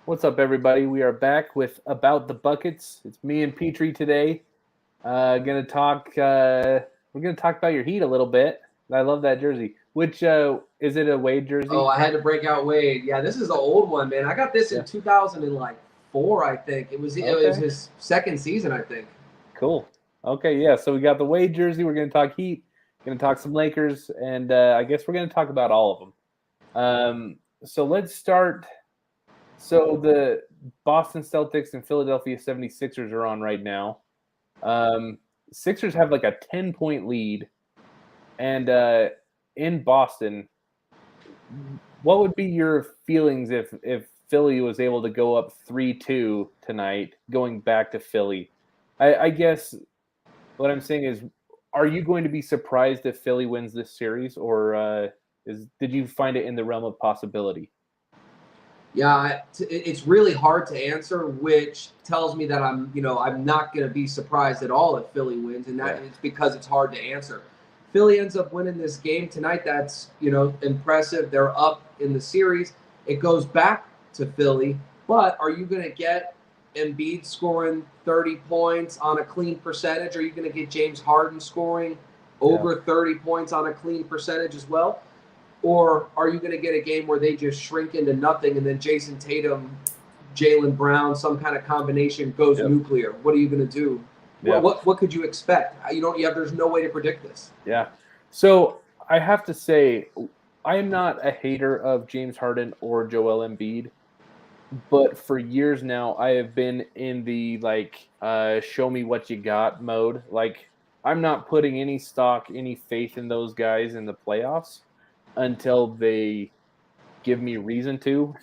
What's up, everybody? We are back with About the Buckets. It's me and Petrie today. Gonna talk. We're gonna talk about your Heat a little bit. I love that jersey. Which is it a Wade Oh, jersey? I had to break out Wade. Yeah, this is the old one, man. I got this Yeah. in 2004, I think. It was Okay. his second season, I think. Cool. Okay. Yeah. So we got the Wade jersey. We're gonna talk Heat. Gonna talk some Lakers, and I guess we're gonna talk about all of them. So let's start. So the Boston Celtics and Philadelphia 76ers are on right now. Um, Sixers have like a 10-point lead. And in Boston, what would be your feelings if Philly was able to go up 3-2 tonight, going back to Philly? I guess what I'm saying is, are you going to be surprised if Philly wins this series, or did you find it in the realm of possibility? Yeah, it's really hard to answer, which tells me that I'm not going to be surprised at all if Philly wins, and that Yeah, it's because it's hard to answer. Philly ends up winning this game tonight. That's impressive. They're up in the series. It goes back to Philly, but are you going to get Embiid scoring 30 points on a clean percentage? Are you going to get James Harden scoring yeah, over 30 points on a clean percentage as well? Or are you going to get a game where they just shrink into nothing and then Jason Tatum, Jalen Brown, some kind of combination goes yep, nuclear? What are you going to do? What, yeah, what what could you expect? You don't. Yeah, there's no way to predict this. yeah. So I have to say, I am not a hater of James Harden or Joel Embiid. But for years now, I have been in the like show me what you got mode. Like I'm not putting any stock, any faith in those guys in the playoffs until they give me reason to.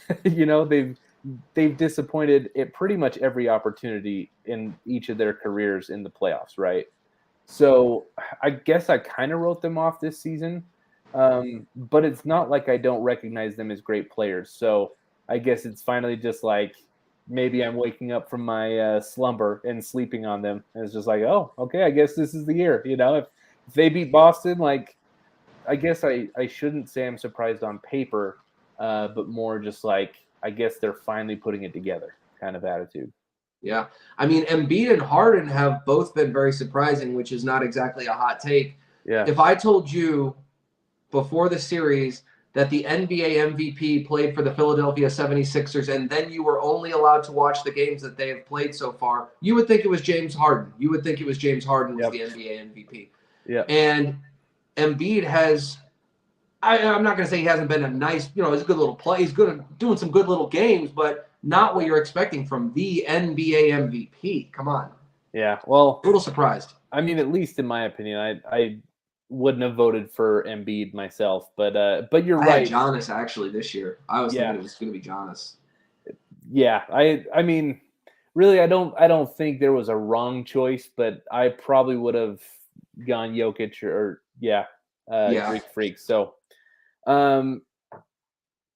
They've disappointed at pretty much every opportunity in each of their careers in the playoffs, right? So I guess I kind of wrote them off this season. But it's not like I don't recognize them as great players. So I guess it's finally just like maybe I'm waking up from my slumber and sleeping on them. And it's just like, oh, okay, I guess this is the year. If they beat Boston, like I guess I shouldn't say I'm surprised on paper, but more just like I guess they're finally putting it together kind of attitude. Yeah, I mean, Embiid and Harden have both been very surprising, which is not exactly a hot take. Yeah. If I told you before the series that the NBA MVP played for the Philadelphia 76ers and then you were only allowed to watch the games that they have played so far, you would think it was James Harden. You would think it was James Harden was Yep. the NBA MVP. Yep. And Embiid has, I'm not going to say he hasn't been a nice, he's a good little play. He's good at doing some good little games, but not what you're expecting from the NBA MVP. Come on. Yeah. Well, A little surprised. I mean, at least in my opinion, I wouldn't have voted for Embiid myself, but you're I had right. Giannis actually this year. I was thinking Yeah, it was going to be Giannis. yeah. I mean, really, I don't think there was a wrong choice, but I probably would have gone Jokic or yeah, Yeah. Greek Freak. So, um,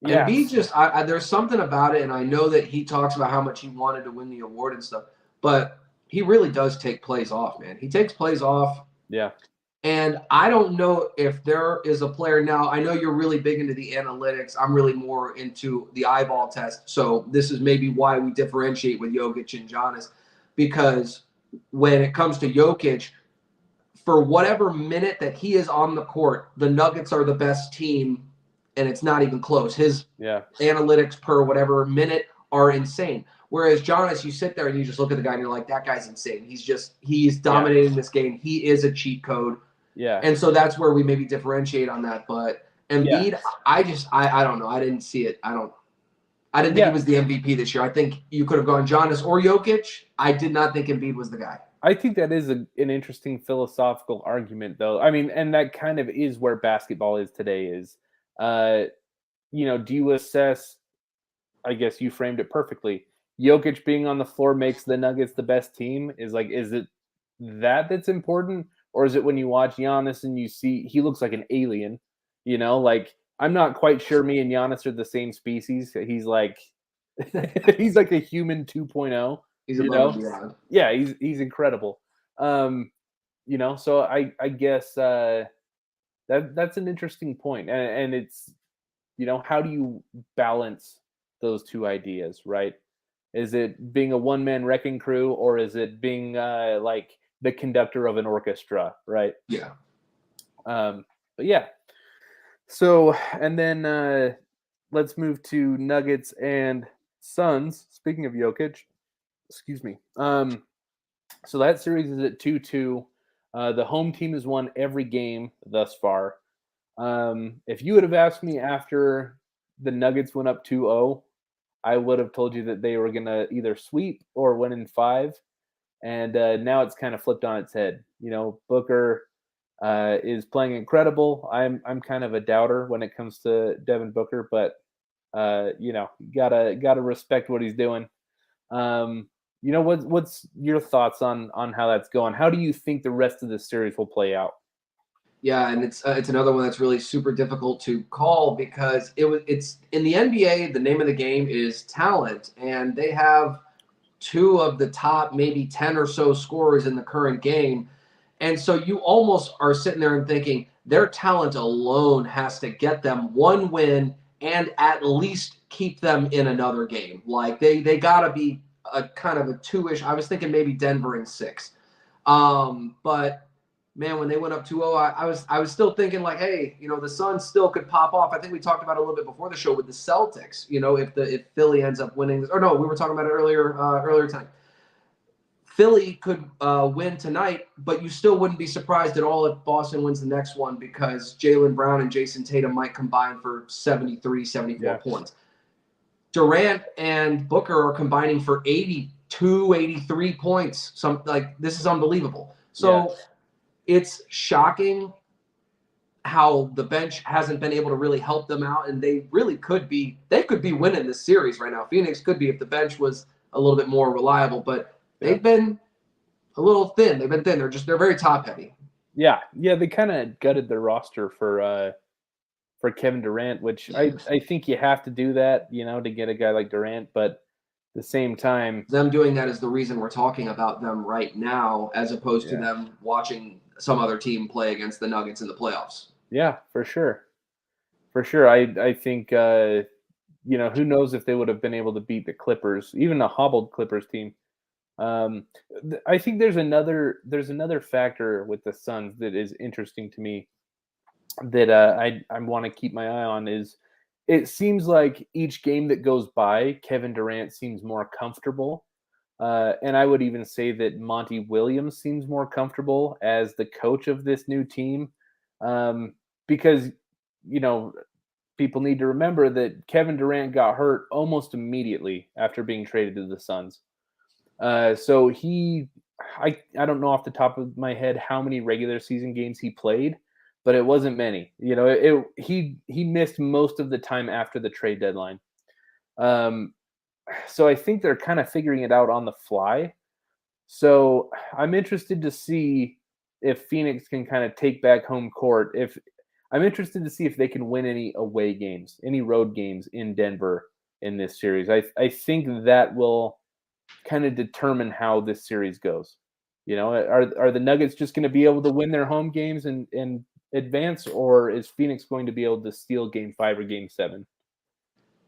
yeah, Embiid just, there's something about it, and I know that he talks about how much he wanted to win the award and stuff, but he really does take plays off, man. He takes plays off, yeah, and I don't know if there is a player now. I know you're really big into the analytics. I'm really more into the eyeball test. So this is maybe why we differentiate with Jokic and Giannis, because when it comes to Jokic, for whatever minute that he is on the court, the Nuggets are the best team, and it's not even close. His yeah, analytics per whatever minute are insane. Whereas Giannis, you sit there and you just look at the guy and you're like, that guy's insane. He's yeah, dominating this game. He is a cheat code. yeah, And so that's where we maybe differentiate on that. But yeah, Embiid, I don't know. I didn't see it. I didn't think he yeah. was the MVP this year. I think you could have gone Giannis or Jokic. I did not think Embiid was the guy. I think that is an interesting philosophical argument, though. I mean, and that kind of is where basketball is today. Uh, do you assess? I guess you framed it perfectly. Jokic being on the floor makes the Nuggets the best team. Is it that's important, or is it when you watch Giannis and you see he looks like an alien? Like I'm not quite sure. Me and Giannis are the same species. He's like he's like a human 2.0. He's You above and know, beyond. yeah, he's incredible. Um, so I guess that's an interesting point, and it's how do you balance those two ideas, right? Is it being a one-man wrecking crew, or is it being like the conductor of an orchestra, right? Yeah. But yeah. So, and then let's move to Nuggets and Suns. Speaking of Jokic, excuse me. So that series is at 2-2. The home team has won every game thus far. If you would have asked me after the Nuggets went up 2-0, I would have told you that they were going to either sweep or win in 5. And now it's kind of flipped on its head. You know, Booker is playing incredible. I'm kind of a doubter when it comes to Devin Booker, but you know, gotta respect what he's doing. You know, what's your thoughts on how that's going? How do you think the rest of the series will play out? Yeah, and it's another one that's really super difficult to call because it's in the NBA. The name of the game is talent, and they have two of the top maybe 10 or so scorers in the current game. And so you almost are sitting there and thinking their talent alone has to get them one win and at least keep them in another game. Like they got to be a kind of a two-ish. I was thinking maybe Denver in 6. But man, when they went up 2-0, I was still thinking like, hey, you know, the Suns still could pop off. I think we talked about it a little bit before the show with the Celtics. You know, if Philly ends up winning this, or no, we were talking about it earlier tonight. Philly could win tonight, but you still wouldn't be surprised at all if Boston wins the next one because Jaylen Brown and Jason Tatum might combine for 73, 74 points. Durant and Booker are combining for 82, 83 points. This is unbelievable. So it's shocking how the bench hasn't been able to really help them out, and they really could be winning this series right now. Phoenix could be if the bench was a little bit more reliable, but they've been a little thin. They've been thin. They're very top heavy. Yeah, they kind of gutted their roster for Kevin Durant, which I think you have to do that, you know, to get a guy like Durant, but at the same time, them doing that is the reason we're talking about them right now, as opposed to them watching some other team play against the Nuggets in the playoffs. Yeah, for sure. For sure. I think, you know, who knows if they would have been able to beat the Clippers, even a hobbled Clippers team. I think there's another factor with the Suns that is interesting to me that I want to keep my eye on is it seems like each game that goes by, Kevin Durant seems more comfortable. And I would even say that Monty Williams seems more comfortable as the coach of this new team. Because, you know, people need to remember that Kevin Durant got hurt almost immediately after being traded to the Suns. So I don't know off the top of my head how many regular season games he played, but it wasn't many. You know, he missed most of the time after the trade deadline. So I think they're kind of figuring it out on the fly. So I'm interested to see if Phoenix can kind of take back home court. I'm interested to see if they can win any away games, any road games in Denver in this series. I think that will kind of determine how this series goes. You know, are the Nuggets just going to be able to win their home games and advance, or is Phoenix going to be able to steal Game 5 or Game 7?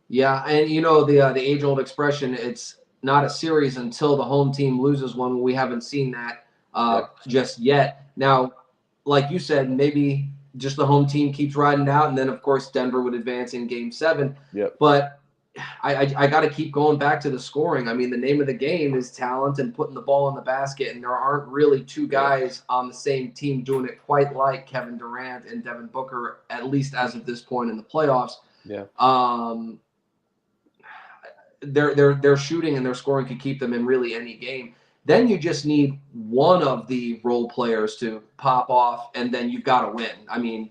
Yeah, and you know the age-old expression, it's not a series until the home team loses one. We haven't seen that just yet. Now, like you said, maybe just the home team keeps riding out, and then, of course, Denver would advance in Game 7. Yep. But I got to keep going back to the scoring. I mean, the name of the game is talent and putting the ball in the basket, and there aren't really two guys on the same team doing it quite like Kevin Durant and Devin Booker, at least as of this point in the playoffs. Yeah. Their shooting and their scoring could keep them in really any game. Then you just need one of the role players to pop off, and then you've got to win. I mean,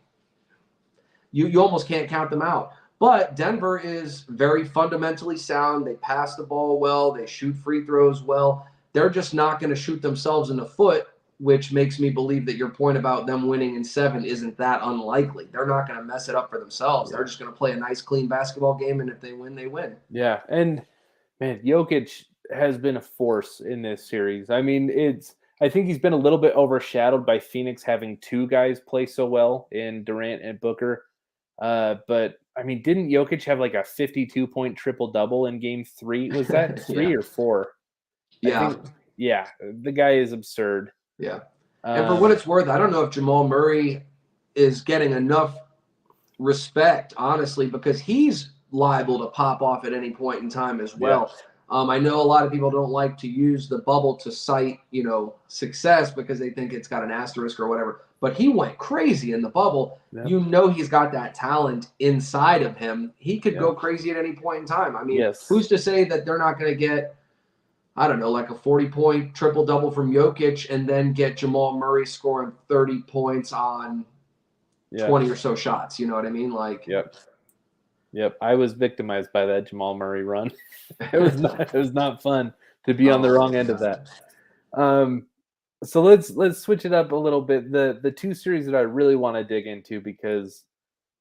you almost can't count them out. But Denver is very fundamentally sound. They pass the ball well. They shoot free throws well. They're just not going to shoot themselves in the foot, which makes me believe that your point about them winning in 7 isn't that unlikely. They're not going to mess it up for themselves. They're just going to play a nice, clean basketball game, and if they win, they win. Yeah, and man, Jokic has been a force in this series. I mean, I think he's been a little bit overshadowed by Phoenix having two guys play so well in Durant and Booker. But I mean, didn't Jokic have like a 52-point triple double in game 3? Was that 3 Yeah. or 4? I Yeah. think, yeah, the guy is absurd. Yeah. And for what it's worth, I don't know if Jamal Murray is getting enough respect, honestly, because he's liable to pop off at any point in time as well. Yeah. I know a lot of people don't like to use the bubble to cite, success because they think it's got an asterisk or whatever. But he went crazy in the bubble. Yeah. You know he's got that talent inside of him. He could Yeah. go crazy at any point in time. I mean, Yes. who's to say that they're not going to get, I don't know, like a 40-point triple-double from Jokic and then get Jamal Murray scoring 30 points on 20 or so shots. You know what I mean? Like, Yep. I was victimized by that Jamal Murray run. It was not fun to be on the wrong end of that. So let's switch it up a little bit. The two series that I really want to dig into because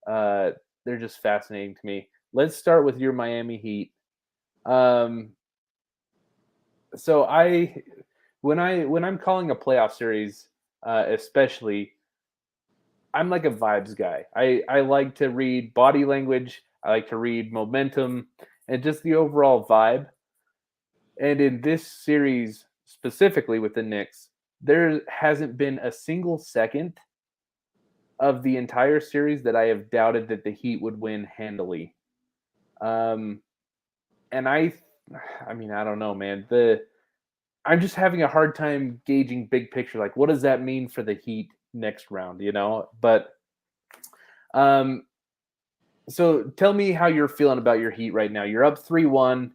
they're just fascinating to me. Let's start with your Miami Heat. So when I'm calling a playoff series, especially, I'm like a vibes guy. I like to read body language. I like to read momentum and just the overall vibe. And in this series, specifically with the Knicks, there hasn't been a single second of the entire series that I have doubted that the Heat would win handily. And I mean, I don't know, man. I'm just having a hard time gauging big picture. Like, what does that mean for the Heat next round? But so tell me how you're feeling about your Heat right now. You're up 3-1.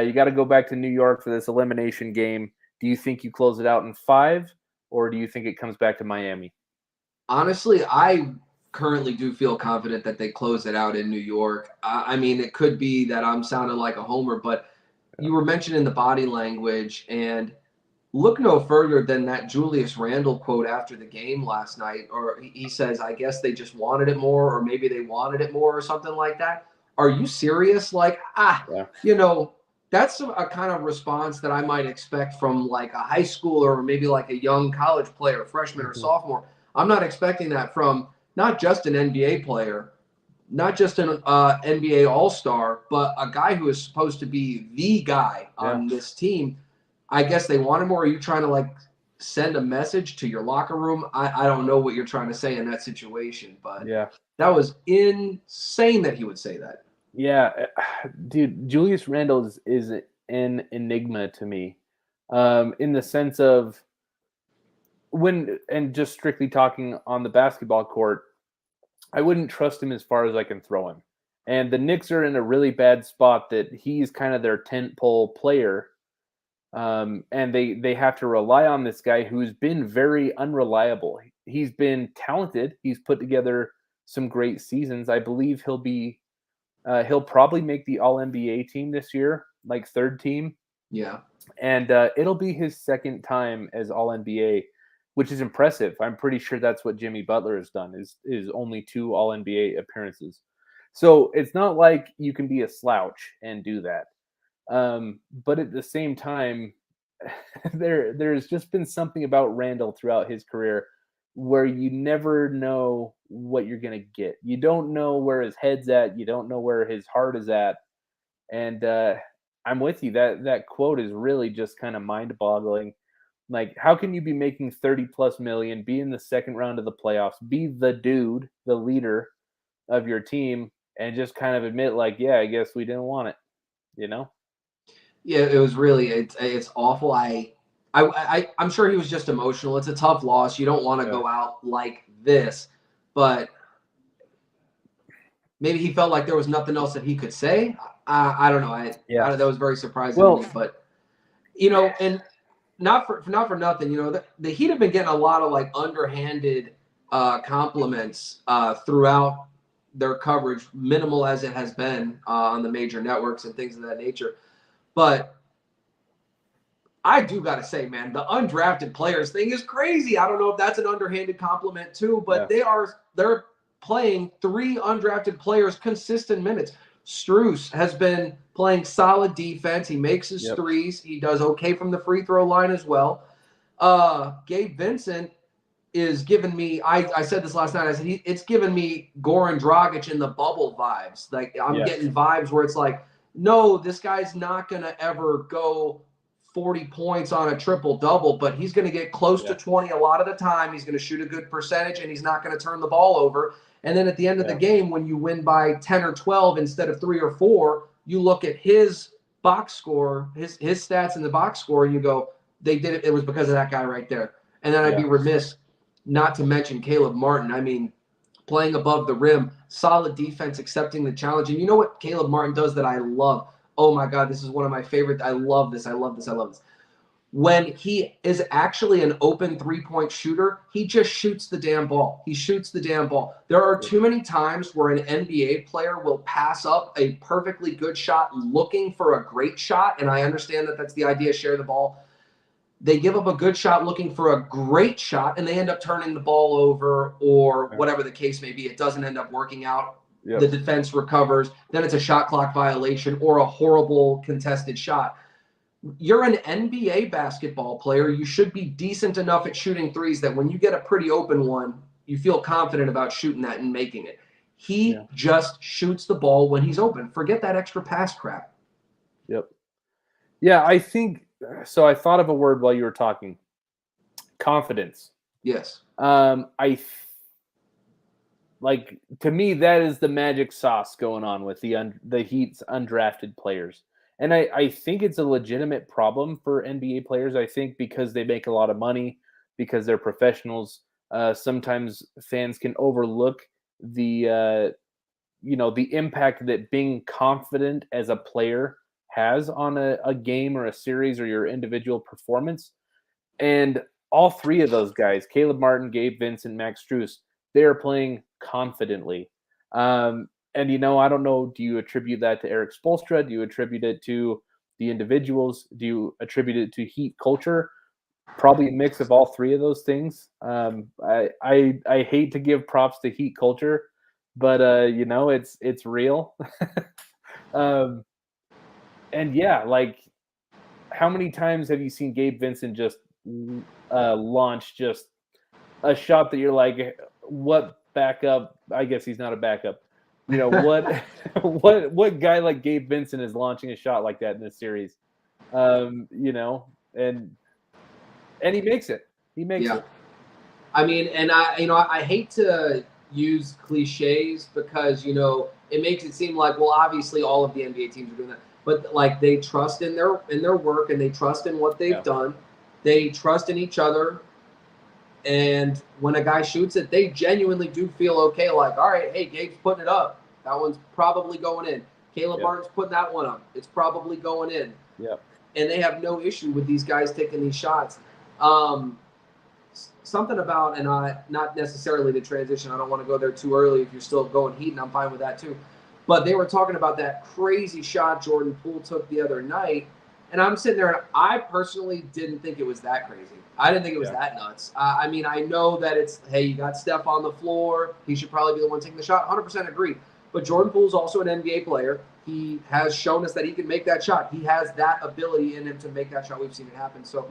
You got to go back to New York for this elimination game. Do you think you close it out in 5, or do you think it comes back to Miami? Honestly, I currently do feel confident that they close it out in New York. I mean, it could be that I'm sounding like a homer, but you were mentioning the body language, and look no further than that Julius Randle quote after the game last night, or he says, I guess they just wanted it more, or maybe they wanted it more, or something like that. Are you serious? Like, that's a kind of response that I might expect from like a high schooler or maybe like a young college player, freshman or sophomore. I'm not expecting that from not just an NBA player, not just an NBA All-Star, but a guy who is supposed to be the guy on this team. I guess they wanted more. Are you trying to like send a message to your locker room? I don't know what you're trying to say in that situation, but that was insane that he would say that. Yeah, dude, Julius Randle is an enigma to me, in the sense of and just strictly talking on the basketball court, I wouldn't trust him as far as I can throw him. And the Knicks are in a really bad spot that he's kind of their tentpole player. And they have to rely on this guy who's been very unreliable. He's been talented. He's put together some great seasons. I believe he'll probably make the All-NBA team this year, like third team. Yeah. And it'll be his second time as All-NBA, which is impressive. I'm pretty sure that's what Jimmy Butler has done, is only 2 All-NBA appearances. So it's not like you can be a slouch and do that. But at the same time, there's just been something about Randle throughout his career where you never know what you're going to get. You don't know where his head's at. You don't know where his heart is at. And I'm with you. That quote is really just kind of mind-boggling. Like, how can you be making 30+ million, be in the second round of the playoffs, be the dude, the leader of your team, and just kind of admit, like, yeah, I guess we didn't want it, Yeah, it was really it's awful. I'm sure he was just emotional. It's a tough loss. You don't want to go out like this, but maybe he felt like there was nothing else that he could say. I don't know. That was very surprising to me. But and not for nothing. The Heat have been getting a lot of like underhanded compliments throughout their coverage, minimal as it has been on the major networks and things of that nature. But I do got to say, man, the undrafted players thing is crazy. I don't know if that's an underhanded compliment too, but they're playing 3 undrafted players consistent minutes. Strus has been playing solid defense. He makes his threes. He does okay from the free throw line as well. Gabe Vincent is giving me. I said this last night. I said it's giving me Goran Dragic in the bubble vibes. Like I'm getting vibes where it's like, no, this guy's not gonna ever go 40 points on a triple double, but he's gonna get close to 20 a lot of the time. He's gonna shoot a good percentage, and he's not gonna turn the ball over. And then at the end of the game, when you win by 10 or 12 instead of 3 or 4, you look at his box score, his stats in the box score, and you go, they did it. It was because of that guy right there. And then I'd be remiss not to mention Caleb Martin. I mean, playing above the rim, solid defense, accepting the challenge. And you know what Caleb Martin does that I love? Oh my God, this is one of my favorite. I love this. I love this. I love this. When he is actually an open three-point shooter, he just shoots the damn ball. He shoots the damn ball. There are too many times where an NBA player will pass up a perfectly good shot looking for a great shot. And I understand that that's the idea, share the ball. They give up a good shot looking for a great shot, and they end up turning the ball over or whatever the case may be. It doesn't end up working out. The defense recovers. Then it's a shot clock violation or a horrible contested shot. You're an NBA basketball player. You should be decent enough at shooting threes that when you get a pretty open one, you feel confident about shooting that and making it. He just shoots the ball when he's open. Forget that extra pass crap. Yeah, I think so. I thought of a word while you were talking. Confidence. Yes. Like to me, that is the magic sauce going on with the Heat's undrafted players. And I think it's a legitimate problem for NBA players. I think because they make a lot of money, because they're professionals, sometimes fans can overlook the impact that being confident as a player has on a game or a series or your individual performance. And all three of those guys, Caleb Martin, Gabe Vincent, Max Strus, they are playing confidently. And, I don't know, do you attribute that to Eric Spoelstra? Do you attribute it to the individuals? Do you attribute it to Heat culture? Probably a mix of all three of those things. I hate to give props to Heat culture, but, it's real. And yeah, like how many times have you seen Gabe Vincent just launch just a shot that you're like, what backup? I guess he's not a backup. What guy like Gabe Vincent is launching a shot like that in this series? And he makes it. He makes it. I mean, and I hate to use cliches because it makes it seem like, well, obviously all of the NBA teams are doing that, but like they trust in their work and they trust in what they've done. They trust in each other. And when a guy shoots it, they genuinely do feel okay. Like, all right, hey, Gabe's putting it up. That one's probably going in. Caleb Martin's putting that one up. It's probably going in. And they have no issue with these guys taking these shots. Something about, and not necessarily the transition. I don't want to go there too early. If you're still going Heat, and I'm fine with that too. But they were talking about that crazy shot Jordan Poole took the other night. And I'm sitting there, and I personally didn't think it was that crazy. I didn't think it was that nuts. I mean, I know that it's, hey, you got Steph on the floor. He should probably be the one taking the shot. 100% agree. But Jordan Poole's also an NBA player. He has shown us that he can make that shot. He has that ability in him to make that shot. We've seen it happen. So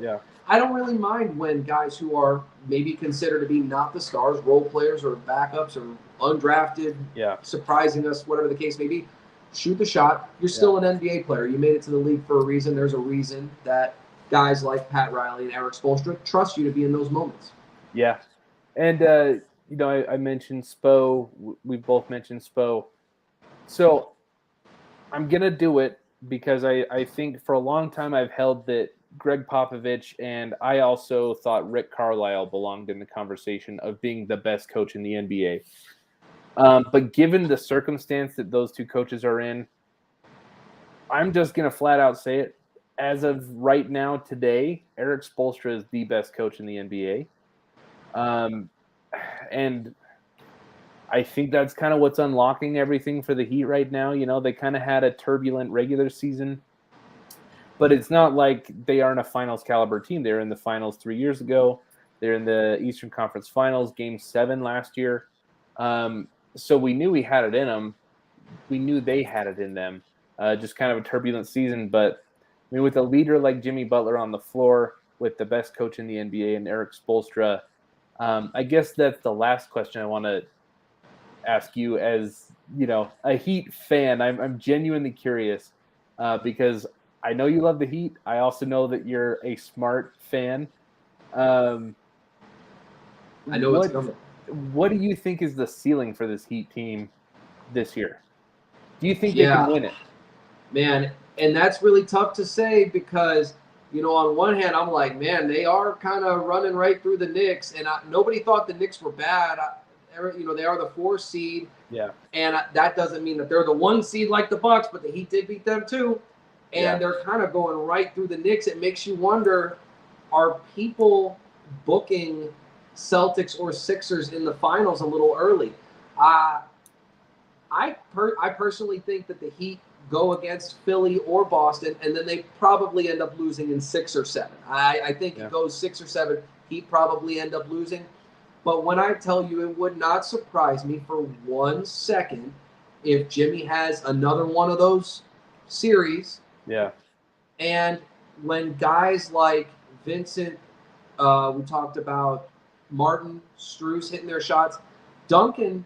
I don't really mind when guys who are maybe considered to be not the stars, role players or backups or undrafted, surprising us, whatever the case may be, shoot the shot. You're still an NBA player. You made it to the league for a reason. There's a reason that guys like Pat Riley and Eric Spoelstra trust you to be in those moments. Yeah. And, I mentioned Spo. We've both mentioned Spo. So I'm going to do it because I think for a long time I've held that Greg Popovich, and I also thought Rick Carlisle belonged in the conversation of being the best coach in the NBA. But given the circumstance that those two coaches are in, I'm just going to flat out say it. As of right now, today, Eric Spoelstra is the best coach in the NBA. And I think that's kind of what's unlocking everything for the Heat right now. They kind of had a turbulent regular season, but it's not like they aren't a finals caliber team. They're in the finals 3 years ago. They're in the Eastern Conference Finals, Game 7 last year. So we knew we had it in them. We knew they had it in them. Just kind of a turbulent season, but I mean, with a leader like Jimmy Butler on the floor, with the best coach in the NBA and Eric Spoelstra, I guess that's the last question I want to ask you as, a Heat fan. I'm genuinely curious because I know you love the Heat. I also know that you're a smart fan. Um, I know it's what coming. what do you think is the ceiling for this Heat team this year? Do you think they can Yeah, win it? man, and that's really tough to say because on one hand, I'm like, man, they are kind of running right through the Knicks, and nobody thought the Knicks were bad. They are the 4 seed, Yeah, and that doesn't mean that they're the 1 seed like the Bucks, but the Heat did beat them too, yeah, and they're kind of going right through the Knicks. It makes you wonder: are people booking Celtics or Sixers in the finals a little early? Uh, I personally think that the Heat go against Philly or Boston, and then they probably end up losing in 6 or 7. I think yeah, it goes 6 or 7. Heat probably end up losing. But when I tell you, it would not surprise me for 1 second if Jimmy has another one of those series. yeah, And when guys like Vincent, we talked about Martin, Strus hitting their shots, Duncan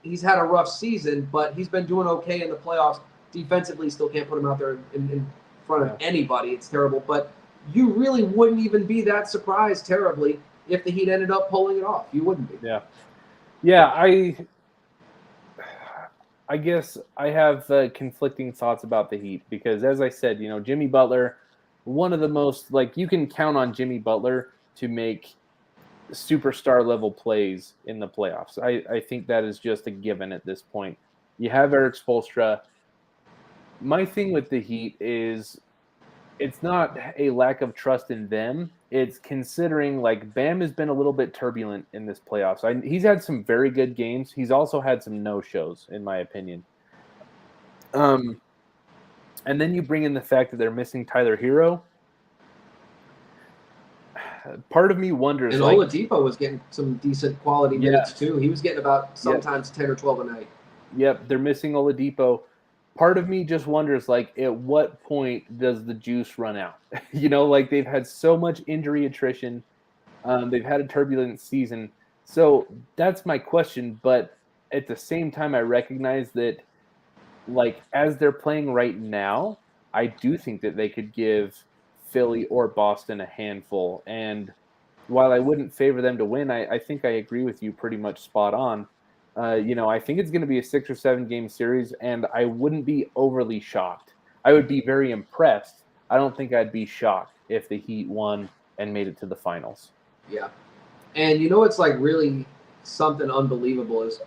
he's had a rough season, but he's been doing okay in the playoffs. Defensively, still can't put him out there in front of yeah, anybody. It's terrible. But you really wouldn't even be that surprised terribly if the Heat ended up pulling it off. You wouldn't be. yeah, yeah. I guess I have conflicting thoughts about the Heat because, as I said, Jimmy Butler, one of the most like you can count on Jimmy Butler to make superstar level plays in the playoffs. I think that is just a given at this point. You have Eric Spoelstra. My thing with the Heat is it's not a lack of trust in them. It's considering like Bam has been a little bit turbulent in this playoffs. He's had some very good games. He's also had some no shows, in my opinion. Um, and then you bring in the fact that they're missing Tyler Hero. Part of me wonders, And like, Oladipo was getting some decent quality yeah, minutes too. He was getting about yep, sometimes 10 or 12 a night. yep, they're missing Oladipo. Part of me just wonders, like, at what point does the juice run out? Like they've had so much injury attrition. They've had a turbulent season. So that's my question. But at the same time, I recognize that, like, as they're playing right now, I do think that they could give Philly or Boston a handful. And while I wouldn't favor them to win, I think I agree with you pretty much spot on. I think it's going to be a 6 or 7 game series, and I wouldn't be overly shocked. I would be very impressed. I don't think I'd be shocked if the Heat won and made it to the finals. Yeah. And it's like really something unbelievable is,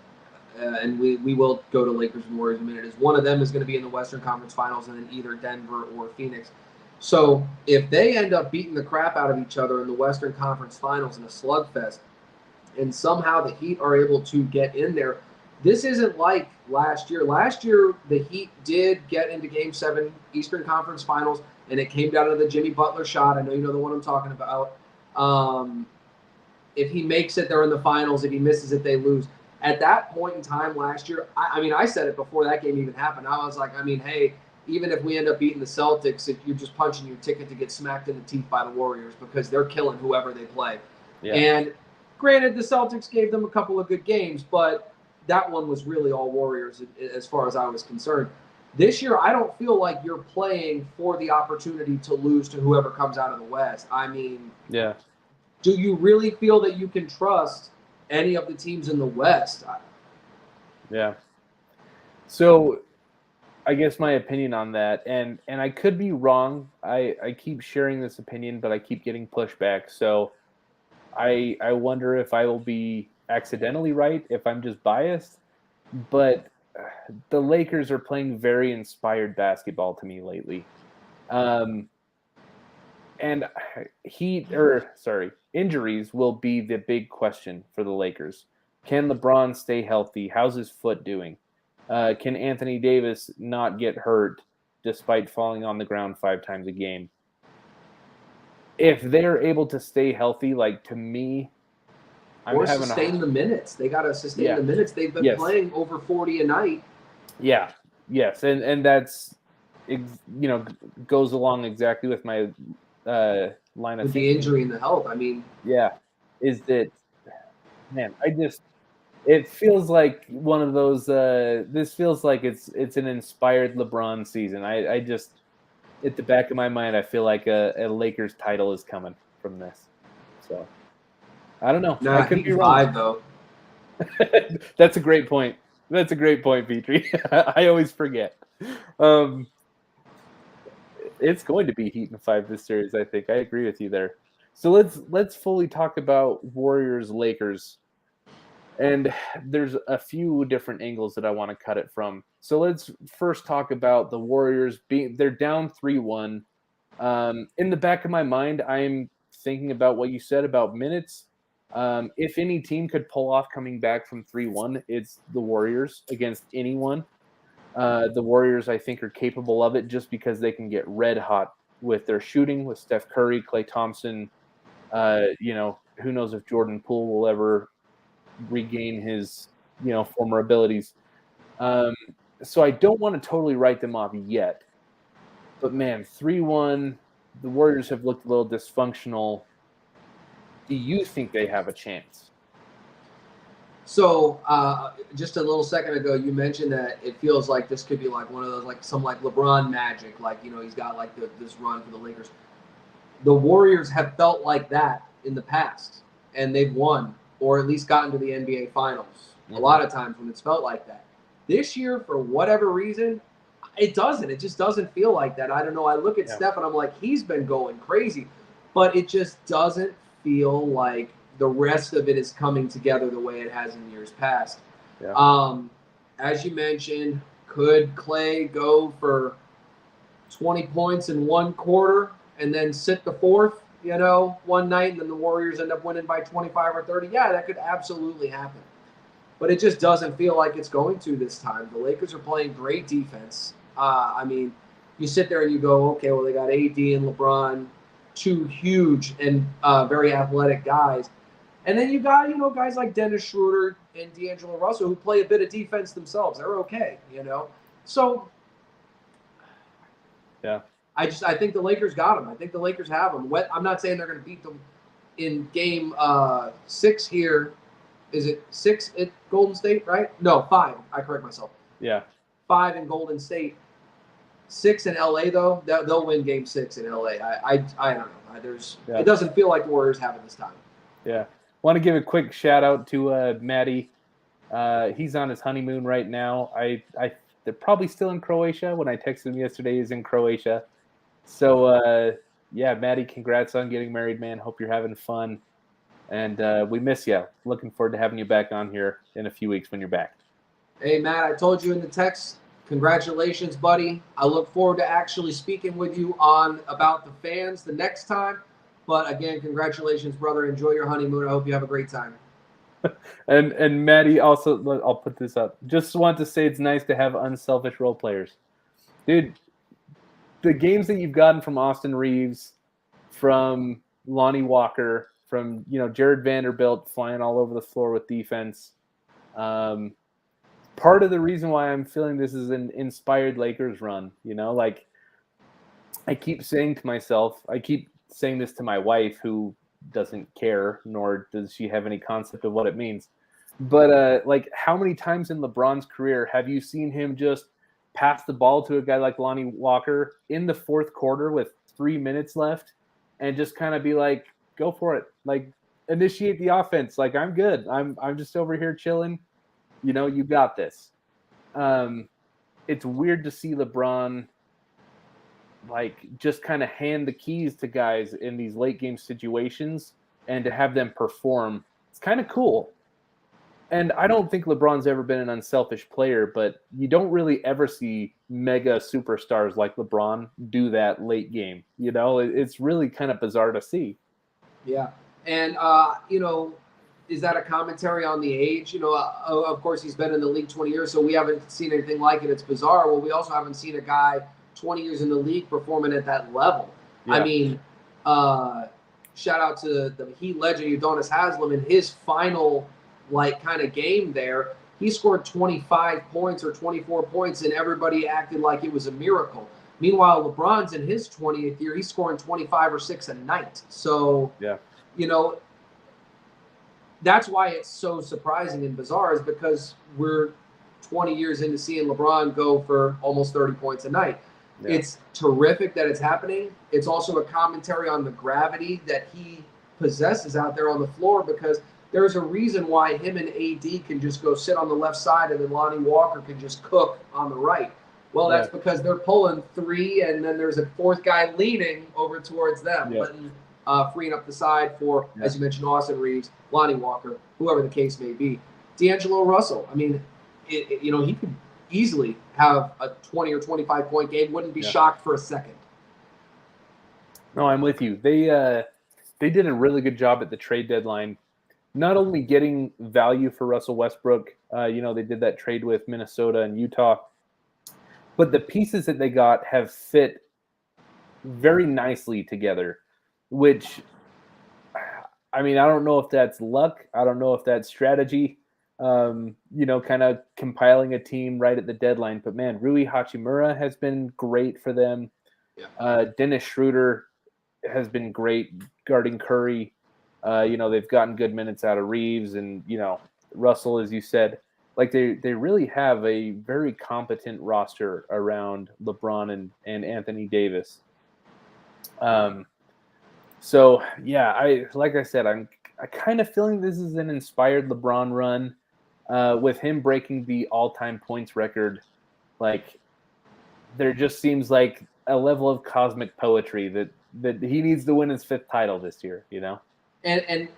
and we will go to Lakers and Warriors in a minute, is one of them is going to be in the Western Conference Finals and then either Denver or Phoenix. So if they end up beating the crap out of each other in the Western Conference Finals in a slugfest, and somehow the Heat are able to get in there, this isn't like last year. Last year, the Heat did get into Game 7 Eastern Conference Finals, and it came down to the Jimmy Butler shot. I know you know the one I'm talking about. If he makes it, they're in the finals. If he misses it, they lose. At that point in time last year, I said it before that game even happened. I was like, hey, even if we end up beating the Celtics, if you're just punching your ticket to get smacked in the teeth by the Warriors because they're killing whoever they play. Yeah. And granted, the Celtics gave them a couple of good games, but that one was really all Warriors as far as I was concerned. This year, I don't feel like you're playing for the opportunity to lose to whoever comes out of the West. I mean, Yeah. do you really feel that you can trust any of the teams in the West? Yeah. So I guess my opinion on that, and I could be wrong. I keep sharing this opinion, but I keep getting pushback. So I wonder if I will be accidentally right, if I'm just biased. But the Lakers are playing very inspired basketball to me lately. Um, and injuries will be the big question for the Lakers. Can LeBron stay healthy? How's his foot doing? Can Anthony Davis not get hurt despite falling on the ground 5 times a game? If they're able to stay healthy, like to me, I'm Or having sustain the minutes. They got to sustain yeah, the minutes. They've been yes, playing over 40 a night. yeah, yes, and that's goes along exactly with my line of With the thinking. injury and the health. I mean, Yeah, is that, man, it feels like one of those. This feels like it's an inspired LeBron season. I just, at the back of my mind, I feel like a Lakers title is coming from this. So I don't know. I Nah, could Heat be in wrong. 5 though. That's a great point. That's a great point, Petrie. I always forget. Um, it's going to be Heat in 5 this series. I think I agree with you there. So let's fully talk about Warriors Lakers. And there's a few different angles that I want to cut it from. So let's first talk about the Warriors they're down 3-1. In the back of my mind, I'm thinking about what you said about minutes. If any team could pull off coming back from 3-1, it's the Warriors against anyone. The Warriors, I think, are capable of it just because they can get red hot with their shooting, with Steph Curry, Klay Thompson. Who knows if Jordan Poole will ever regain his former abilities. So I don't want to totally write them off yet. But man, 3-1, the Warriors have looked a little dysfunctional. Do you think they have a chance? So just a little second ago, you mentioned that it feels like this could be like one of those, like some like LeBron magic, like he's got like this run for the Lakers. The Warriors have felt like that in the past, and they've won or at least gotten to the NBA Finals. A lot of times when it's felt like that. This year, for whatever reason, it doesn't. It just doesn't feel like that. I don't know. I look at Steph and I'm like, he's been going crazy, but it just doesn't feel like the rest of it is coming together the way it has in years past. Yeah. As you mentioned, could Klay go for 20 points in one quarter and then sit the fourth, one night, and then the Warriors end up winning by 25 or 30? Yeah, that could absolutely happen. But it just doesn't feel like it's going to this time. The Lakers are playing great defense. You sit there and you go, okay, well, they got AD and LeBron, two huge and very athletic guys. And then you got, guys like Dennis Schroeder and D'Angelo Russell who play a bit of defense themselves. They're okay, So yeah, I think the Lakers got them. I think the Lakers have them. I'm not saying they're going to beat them in game 6 here. Is it 6 at Golden State, right? No, 5. I correct myself. Yeah. 5 in Golden State. 6 in LA, though. They'll win game 6 in LA. I don't know. It doesn't feel like the Warriors have it this time. Yeah. Want to give a quick shout out to Maddie. He's on his honeymoon right now. They're probably still in Croatia. When I texted him yesterday, he's in Croatia. So Maddie, congrats on getting married, man. Hope you're having fun. And we miss you. Looking forward to having you back on here in a few weeks when you're back. Hey, Matt, I told you in the text, congratulations, buddy. I look forward to actually speaking with you about the fans the next time. But again, congratulations, brother. Enjoy your honeymoon. I hope you have a great time. And Maddie, also, I'll put this up. Just want to say it's nice to have unselfish role players. Dude, the games that you've gotten from Austin Reeves, from Lonnie Walker, from Jared Vanderbilt flying all over the floor with defense. Part of the reason why I'm feeling this is an inspired Lakers run. Like I keep saying to myself, I keep saying this to my wife, who doesn't care, nor does she have any concept of what it means. But like, how many times in LeBron's career have you seen him just pass the ball to a guy like Lonnie Walker in the fourth quarter with 3 minutes left and just kind of be like, go for it, like initiate the offense, like I'm good, I'm just over here chilling, you got this. It's weird to see LeBron like just kind of hand the keys to guys in these late game situations and to have them perform. It's kind of cool. And I don't think LeBron's ever been an unselfish player, but you don't really ever see mega superstars like LeBron do that late game. It's really kind of bizarre to see. Yeah. And, is that a commentary on the age? Of course, he's been in the league 20 years, so we haven't seen anything like it. It's bizarre. Well, we also haven't seen a guy 20 years in the league performing at that level. Yeah. I mean, shout out to the Heat legend, Udonis Haslem, in his final, kind of game there. He scored 25 points or 24 points, and everybody acted like it was a miracle. Meanwhile, LeBron's in his 20th year. He's scoring 25 or 6 a night. So, yeah. that's why it's so surprising and bizarre, is because we're 20 years into seeing LeBron go for almost 30 points a night. Yeah. It's terrific that it's happening. It's also a commentary on the gravity that he possesses out there on the floor, because there's a reason why him and AD can just go sit on the left side and then Lonnie Walker can just cook on the right. Well, that's because they're pulling three, and then there's a fourth guy leaning over towards them, freeing up the side for, as you mentioned, Austin Reeves, Lonnie Walker, whoever the case may be. D'Angelo Russell, I mean, he could easily have a 20 or 25 point game. Wouldn't be shocked for a second. No, I'm with you. They did a really good job at the trade deadline, not only getting value for Russell Westbrook. They did that trade with Minnesota and Utah, but the pieces that they got have fit very nicely together, which, I mean, I don't know if that's luck. I don't know if that's strategy, kind of compiling a team right at the deadline. But, man, Rui Hachimura has been great for them. Yeah. Dennis Schroeder has been great guarding Curry. They've gotten good minutes out of Reeves and, Russell, as you said. Like, they really have a very competent roster around LeBron and Anthony Davis. So yeah, I'm kind of feeling this is an inspired LeBron run, with him breaking the all-time points record. Like, there just seems like a level of cosmic poetry that he needs to win his 5th title this year, And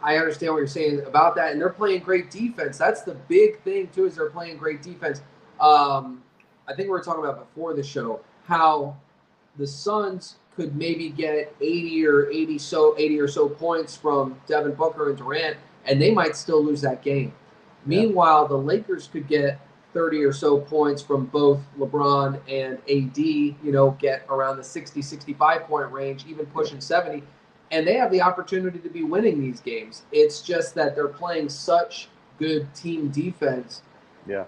I understand what you're saying about that. And they're playing great defense. That's the big thing too, is they're playing great defense. I think we were talking about before the show how the Suns could maybe get 80 or so points from Devin Booker and Durant, and they might still lose that game. Yeah. Meanwhile, the Lakers could get 30 or so points from both LeBron and AD, get around the 60, 65 point range, even pushing 70. And they have the opportunity to be winning these games. It's just that they're playing such good team defense. Yeah.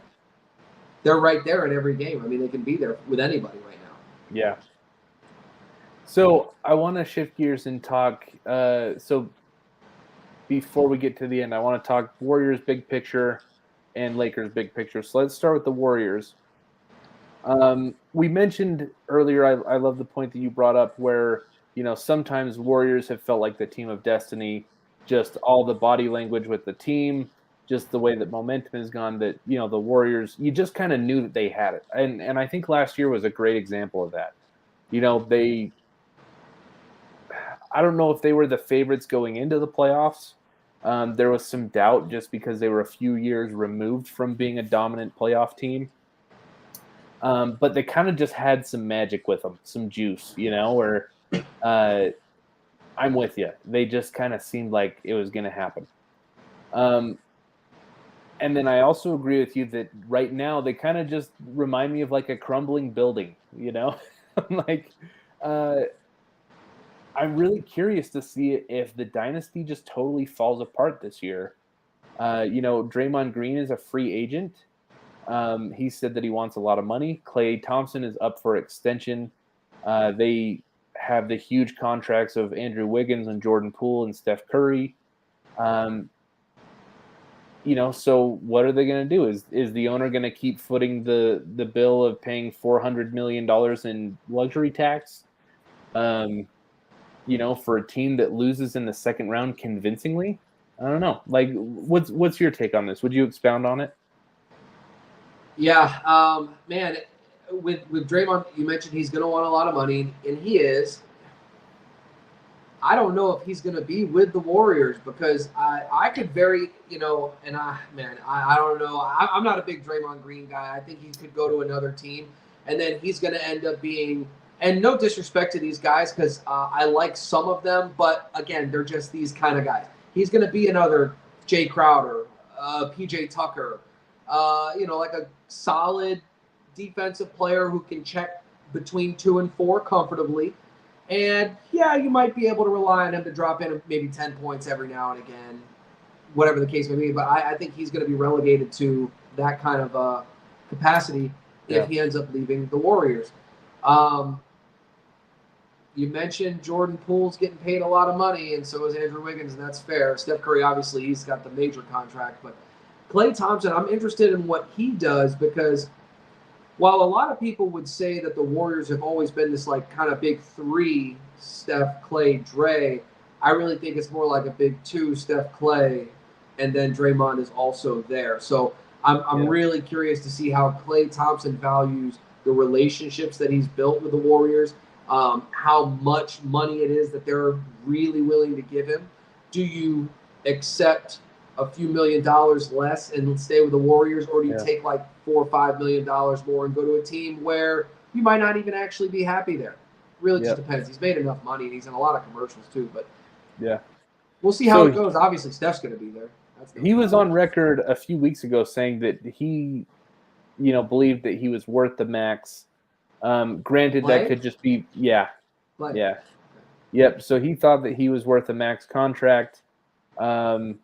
They're right there in every game. I mean, they can be there with anybody right now. Yeah. So I want to shift gears and talk. So before we get to the end, I want to talk Warriors big picture and Lakers big picture. So let's start with the Warriors. We mentioned earlier, I love the point that you brought up where, sometimes Warriors have felt like the team of destiny, just all the body language with the team, just the way that momentum has gone, that, the Warriors, you just kind of knew that they had it. And I think last year was a great example of that. I don't know if they were the favorites going into the playoffs. There was some doubt just because they were a few years removed from being a dominant playoff team. But they kind of just had some magic with them, some juice, where I'm with you. They just kind of seemed like it was going to happen. And then I also agree with you that right now they kind of just remind me of like a crumbling building, like, I'm really curious to see if the dynasty just totally falls apart this year. Draymond Green is a free agent. He said that he wants a lot of money. Klay Thompson is up for extension. They have the huge contracts of Andrew Wiggins and Jordan Poole and Steph Curry. So what are they going to do? Is the owner going to keep footing the bill of paying $400 million in luxury tax? For a team that loses in the second round convincingly? I don't know. Like, what's your take on this? Would you expound on it? Yeah, man, with Draymond, you mentioned he's going to want a lot of money, and he is. I don't know if he's going to be with the Warriors, because I could very, I don't know. I'm not a big Draymond Green guy. I think he could go to another team, and then he's going to end up being. And no disrespect to these guys, because I like some of them, but again, they're just these kind of guys. He's going to be another Jay Crowder, PJ Tucker, like a solid defensive player who can check between 2 and 4 comfortably. And yeah, you might be able to rely on him to drop in maybe 10 points every now and again, whatever the case may be. But I think he's going to be relegated to that kind of capacity if he ends up leaving the Warriors. you mentioned Jordan Poole's getting paid a lot of money, and so is Andrew Wiggins, and that's fair. Steph Curry, obviously, he's got the major contract, but Klay Thompson, I'm interested in what he does because while a lot of people would say that the Warriors have always been this like kind of big three, Steph, Klay, Dre, I really think it's more like a big two, Steph, Klay, and then Draymond is also there. So I'm really curious to see how Klay Thompson values the relationships that he's built with the Warriors, how much money it is that they're really willing to give him. Do you accept a few $1 million less and stay with the Warriors, or do you take like $4 or $5 million more and go to a team where you might not even actually be happy there? Really just depends. He's made enough money and he's in a lot of commercials too, but we'll see how it goes. Obviously, Steph's going to be there. He was on record a few weeks ago saying that he, believed that he was worth the max. Granted, that could just be, Yep. So he thought that he was worth a max contract. But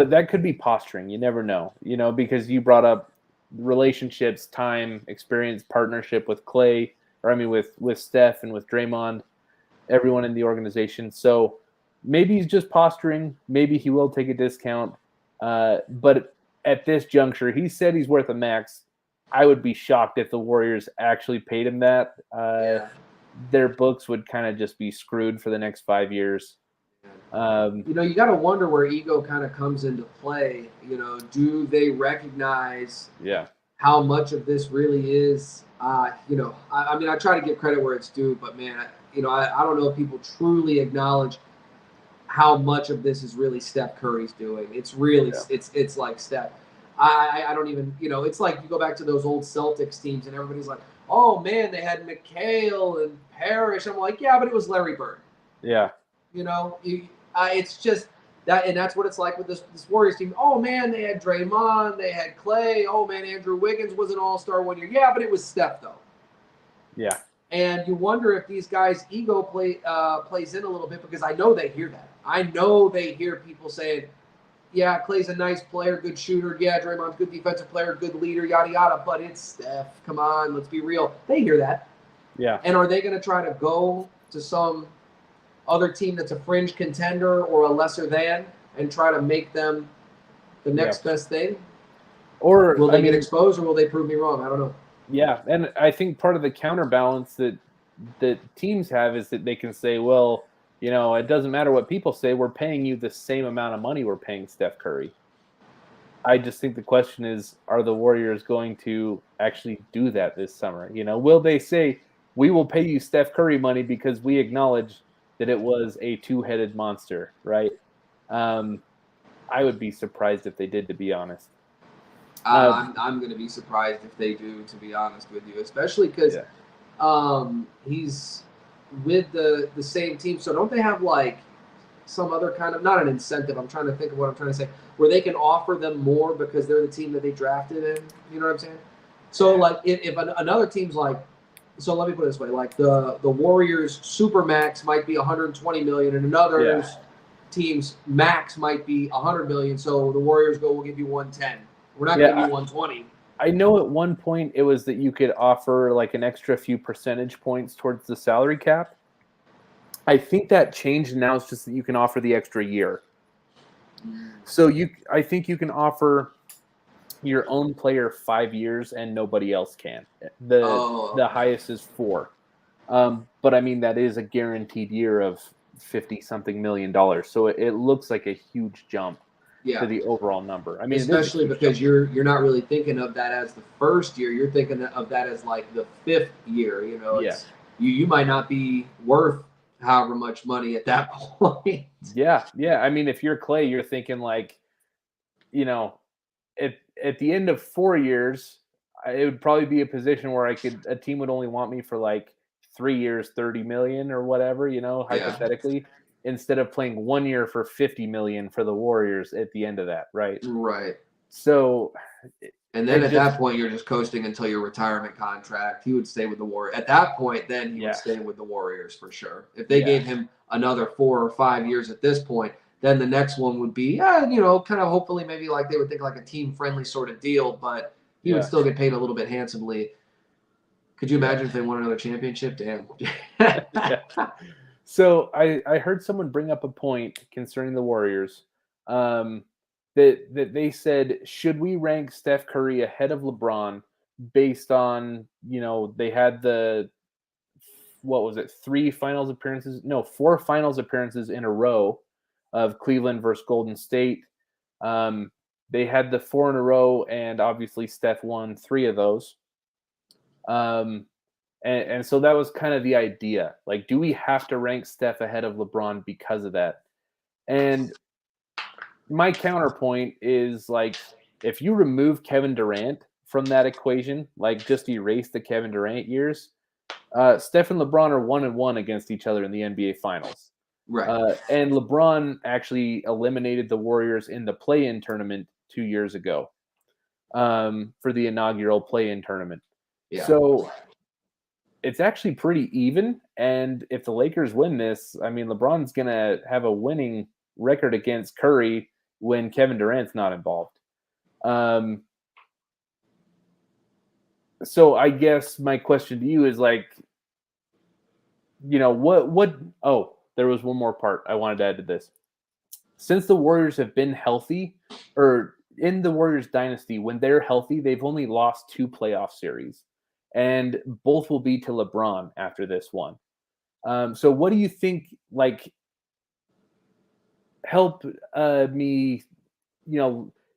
that could be posturing. You never know, because you brought up relationships, time, experience, partnership with Klay, with Steph and with Draymond, everyone in the organization. So maybe he's just posturing. Maybe he will take a discount. But at this juncture, he said he's worth a max. I would be shocked if the Warriors actually paid him that. Their books would kind of just be screwed for the next 5 years. You got to wonder where ego kind of comes into play. Do they recognize how much of this really is? I try to give credit where it's due, but man, I don't know if people truly acknowledge how much of this is really Steph Curry's doing. It's really it's like Steph. I don't even it's like you go back to those old Celtics teams and everybody's like, oh man, they had McHale and Parrish. I'm like, yeah, but it was Larry Bird. Yeah. It's just that, and that's what it's like with this Warriors team. Oh man, they had Draymond, they had Klay. Oh man, Andrew Wiggins was an all-star one year. Yeah, but it was Steph though. Yeah. And you wonder if these guys' ego plays in a little bit, because I know they hear that. I know they hear people saying, yeah, Klay's a nice player, good shooter. Yeah, Draymond's good defensive player, good leader, yada, yada. But it's Steph. Come on, let's be real. They hear that. Yeah. And are they going to try to go to some other team that's a fringe contender or a lesser than and try to make them the next best thing? Or will they get exposed, or will they prove me wrong? I don't know. Yeah, and I think part of the counterbalance that teams have is that they can say, well, it doesn't matter what people say. We're paying you the same amount of money we're paying Steph Curry. I just think the question is, are the Warriors going to actually do that this summer? Will they say, we will pay you Steph Curry money because we acknowledge that it was a two-headed monster, right? I would be surprised if they did, to be honest. I'm going to be surprised if they do, to be honest with you, especially because he's with the same team. So don't they have like some other kind of, not an incentive, I'm trying to think of what I'm trying to say, where they can offer them more because they're the team that they drafted in? You know what I'm saying? So like if another team's like, so let me put it this way, like the Warriors Supermax might be $120 million, and another team's max might be $100 million. So the Warriors go, we'll give you $110. We're not going to give you $120. I know at one point it was that you could offer like an extra few percentage points towards the salary cap. I think that changed. Now it's just that you can offer the extra year. So I think you can offer your own player 5 years and nobody else can. The highest is 4. But that is a guaranteed year of $50-something million. So it looks like a huge jump to the overall number. Especially because you're not really thinking of that as the first year. You're thinking of that as like the 5th year. You might not be worth however much money at that point. Yeah. If you're Klay, you're thinking like, at the end of 4 years, it would probably be a position where a team would only want me for like 3 years, 30 million or whatever, hypothetically, instead of playing 1 year for 50 million for the Warriors at the end of that. Right. Right. So, and then that point, you're just coasting until your retirement contract. He would stay with the Warriors. At that point, then he would stay with the Warriors for sure. If they gave him another 4 or 5 years at this point, then the next one would be, kind of hopefully maybe like they would think like a team-friendly sort of deal, but he would still get paid a little bit handsomely. Could you imagine if they won another championship? Damn. Yeah. So I heard someone bring up a point concerning the Warriors, that they said, should we rank Steph Curry ahead of LeBron based on, they had what was it, 4 finals appearances in a row of Cleveland versus Golden State. They had the 4 in a row, and obviously Steph won 3 of those. And so that was kind of the idea. Like, do we have to rank Steph ahead of LeBron because of that? And my counterpoint is, like, if you remove Kevin Durant from that equation, like just erase the Kevin Durant years, Steph and LeBron are 1-1 against each other in the NBA Finals. Right. And LeBron actually eliminated the Warriors in the play-in tournament 2 years ago, for the inaugural play-in tournament. Yeah. So it's actually pretty even. And if the Lakers win this, I mean, LeBron's going to have a winning record against Curry when Kevin Durant's not involved. So I guess my question to you is, like, there was one more part I wanted to add to this. Since the Warriors have been healthy, or in the Warriors dynasty, when they're healthy, they've only lost 2 playoff series, and both will be to LeBron after this one. So what do you think, like, help me,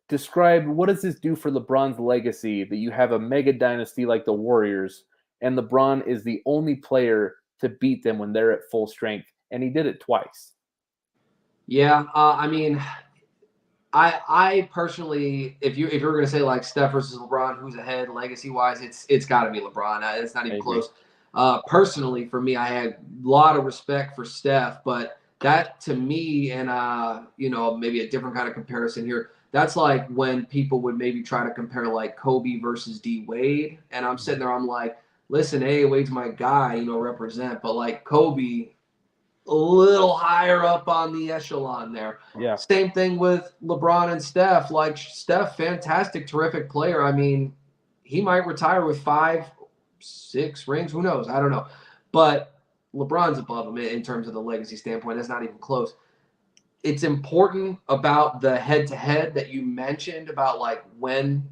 describe, what does this do for LeBron's legacy that you have a mega dynasty like the Warriors, and LeBron is the only player to beat them when they're at full strength, and he did it twice? Yeah. I mean, I personally, if you were gonna say like Steph versus LeBron, who's ahead legacy wise, it's got to be LeBron. It's not even close. Personally, for me, I had a lot of respect for Steph, but that to me, and maybe a different kind of comparison here. That's like when people would maybe try to compare like Kobe versus D Wade, and I'm sitting there, I'm like, listen, hey, Wade's my guy, represent, but like Kobe, a little higher up on the echelon there. Yeah. Same thing with LeBron and Steph. Like Steph, fantastic, terrific player. I mean, he might retire with 5, 6 rings. Who knows? I don't know. But LeBron's above him in terms of the legacy standpoint. That's not even close. It's important about the head-to-head that you mentioned about like when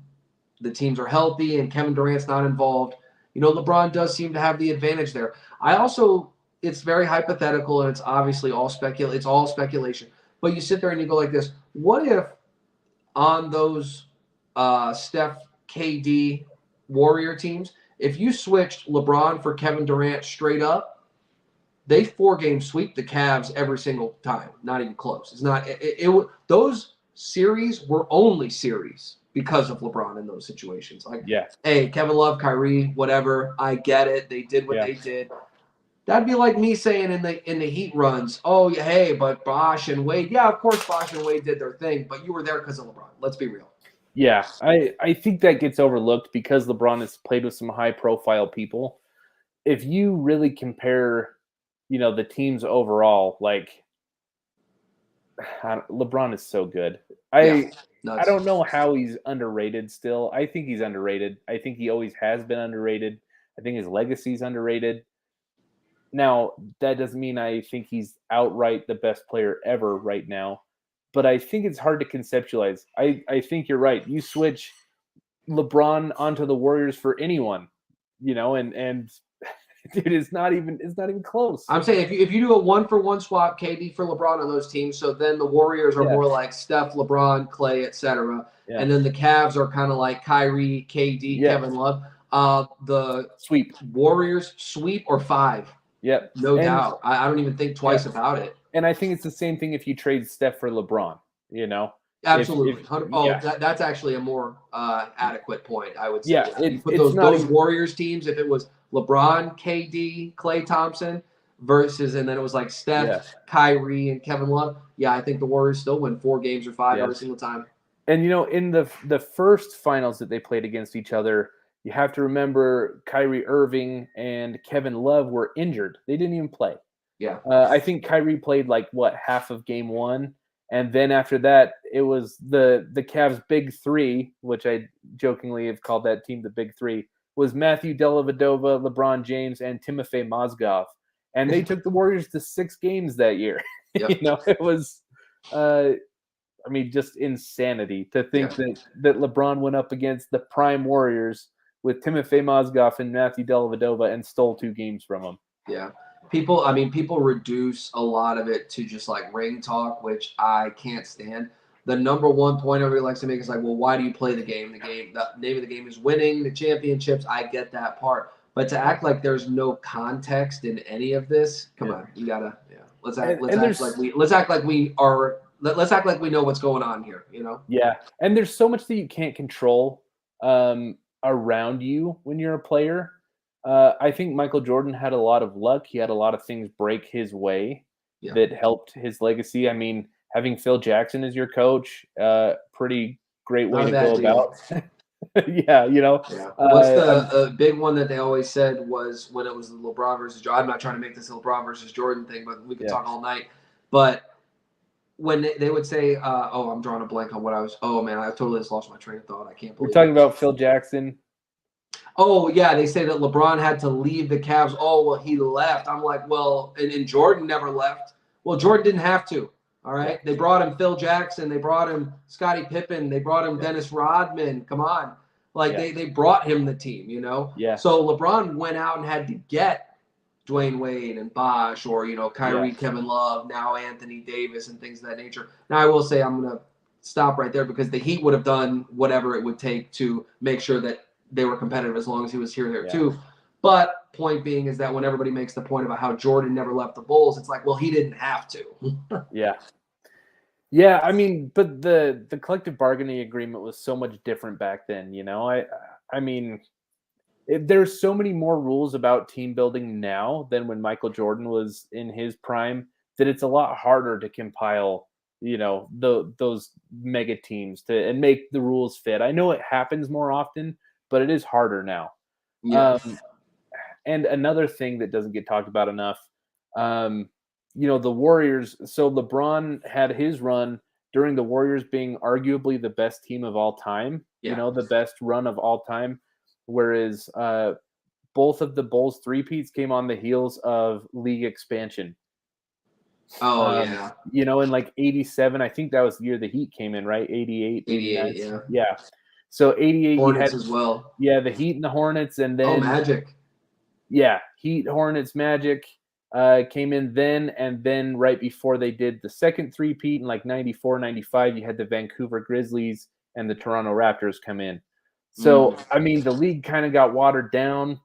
the teams are healthy and Kevin Durant's not involved. LeBron does seem to have the advantage there. It's very hypothetical, and it's obviously it's all speculation. But you sit there and you go like this: what if on those Steph, KD, Warrior teams, if you switched LeBron for Kevin Durant straight up, they 4-game sweep the Cavs every single time. Not even close. It's not. Those series were only series because of LeBron in those situations. Like, Yeah. hey, Kevin Love, Kyrie, whatever. I get it. They did what they did. That'd be like me saying in the Heat runs, oh, yeah, hey, but Bosh and Wade. Yeah, of course Bosh and Wade did their thing, but you were there because of LeBron. Let's be real. Yeah, I think that gets overlooked because LeBron has played with some high-profile people. If you really compare, the teams overall, like, LeBron is so good. I don't know how he's underrated still. I think he's underrated. I think he always has been underrated. I think his legacy's underrated. Now, that doesn't mean I think he's outright the best player ever right now, but I think it's hard to conceptualize. I think you're right. You switch LeBron onto the Warriors for anyone, and dude, it's not even close. I'm saying if you do a 1-for-1 swap, KD for LeBron on those teams, so then the Warriors are more like Steph, LeBron, Clay, etc. Yeah. And then the Cavs are kind of like Kyrie, KD, Kevin Love. The sweep Warriors sweep or 5. Yep. No doubt. I don't even think twice about it. And I think it's the same thing if you trade Steph for LeBron, Absolutely. That's actually a more adequate point, I would say. Yeah. You put those Warriors teams, if it was LeBron, KD, Klay Thompson versus, and then it was like Steph, Kyrie, and Kevin Love. Yeah, I think the Warriors still win 4 games or 5 every single time. And, in the first finals that they played against each other, you have to remember Kyrie Irving and Kevin Love were injured. They didn't even play. Yeah. I think Kyrie played half of game 1. And then after that, it was the Cavs' big 3, which I jokingly have called that team the big 3. was Matthew Dellavedova, LeBron James, and Timofey Mozgov. And they took the Warriors to 6 games that year. Yep. It was, just insanity to think that LeBron went up against the prime Warriors with Timofey Mozgov and Matthew Dellavedova and stole 2 games from them. Yeah. People reduce a lot of it to just like ring talk, which I can't stand. The number one point everybody likes to make is like, well, why do you play the game? The name of the game is winning the championships. I get that part. But to act like there's no context in any of this, come on, you gotta, let's act like we know what's going on here, Yeah, and there's so much that you can't control around you when you're a player. I think Michael Jordan had a lot of luck. He had a lot of things break his way that helped his legacy. I mean, having Phil Jackson as your coach, pretty great way to go about. Yeah. What's the big one that they always said was when it was the LeBron versus Jordan? I'm not trying to make this a LeBron versus Jordan thing, but we could talk all night. But when they would say, I'm drawing a blank on what I was. Oh man, I totally just lost my train of thought. I can't believe. We're talking about Phil Jackson. Oh yeah, they say that LeBron had to leave the Cavs. Oh well, he left. I'm like, well, and Jordan never left. Well, Jordan didn't have to. All right, they brought him Phil Jackson, they brought him Scottie Pippen, they brought him Dennis Rodman. Come on, they brought him the team, Yeah. So LeBron went out and had to get Dwayne Wade and Bosh or Kyrie, Kevin Love, now Anthony Davis and things of that nature. Now I will say I'm gonna stop right there because the Heat would have done whatever it would take to make sure that they were competitive as long as he was there too. But point being is that when everybody makes the point about how Jordan never left the Bulls, it's like, well, he didn't have to. Yeah. I mean, but the collective bargaining agreement was so much different back then. There's so many more rules about team building now than when Michael Jordan was in his prime that it's a lot harder to compile, those mega teams and make the rules fit. I know it happens more often, but it is harder now. Yeah. And another thing that doesn't get talked about enough, the Warriors. So LeBron had his run during the Warriors being arguably the best team of all time, the best run of all time. Whereas both of the Bulls three-peats came on the heels of league expansion. In like 87, I think that was the year the Heat came in, right? 88, 88, yeah. So 88, Hornets you had as well. Yeah, the Heat and the Hornets, and then Magic. Yeah, Heat, Hornets, Magic came in then, and then right before they did the second three-peat in like 94, 95, you had the Vancouver Grizzlies and the Toronto Raptors come in. So, the league kind of got watered down,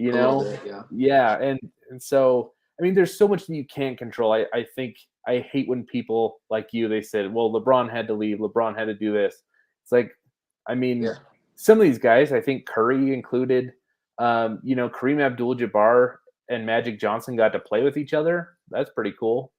A little bit, Yeah, and so, there's so much that you can't control. I think I hate when people like you, they said, well, LeBron had to leave, LeBron had to do this. It's like, some of these guys, I think Curry included, Kareem Abdul-Jabbar and Magic Johnson got to play with each other. That's pretty cool,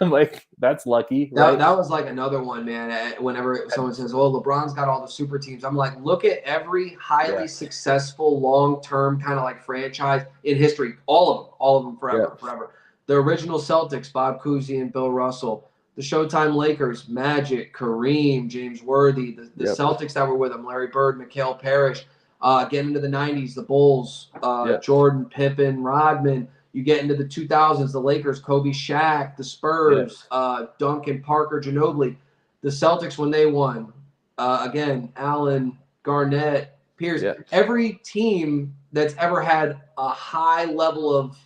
like that's lucky. Right? That was like another one, man. Whenever someone says, "Oh, LeBron's got all the super teams," I'm like, look at every highly successful, long-term kind of like franchise in history. All of them, forever. The original Celtics, Bob Cousy and Bill Russell. The Showtime Lakers, Magic, Kareem, James Worthy. The Celtics that were with him, Larry Bird, Mikhail Parrish. Getting into the 90s, the Bulls, Jordan, Pippen, Rodman. You get into the 2000s, the Lakers, Kobe, Shaq, the Spurs, Duncan, Parker, Ginobili. The Celtics when they won, again, Allen, Garnett, Pierce. Every team that's ever had a high level of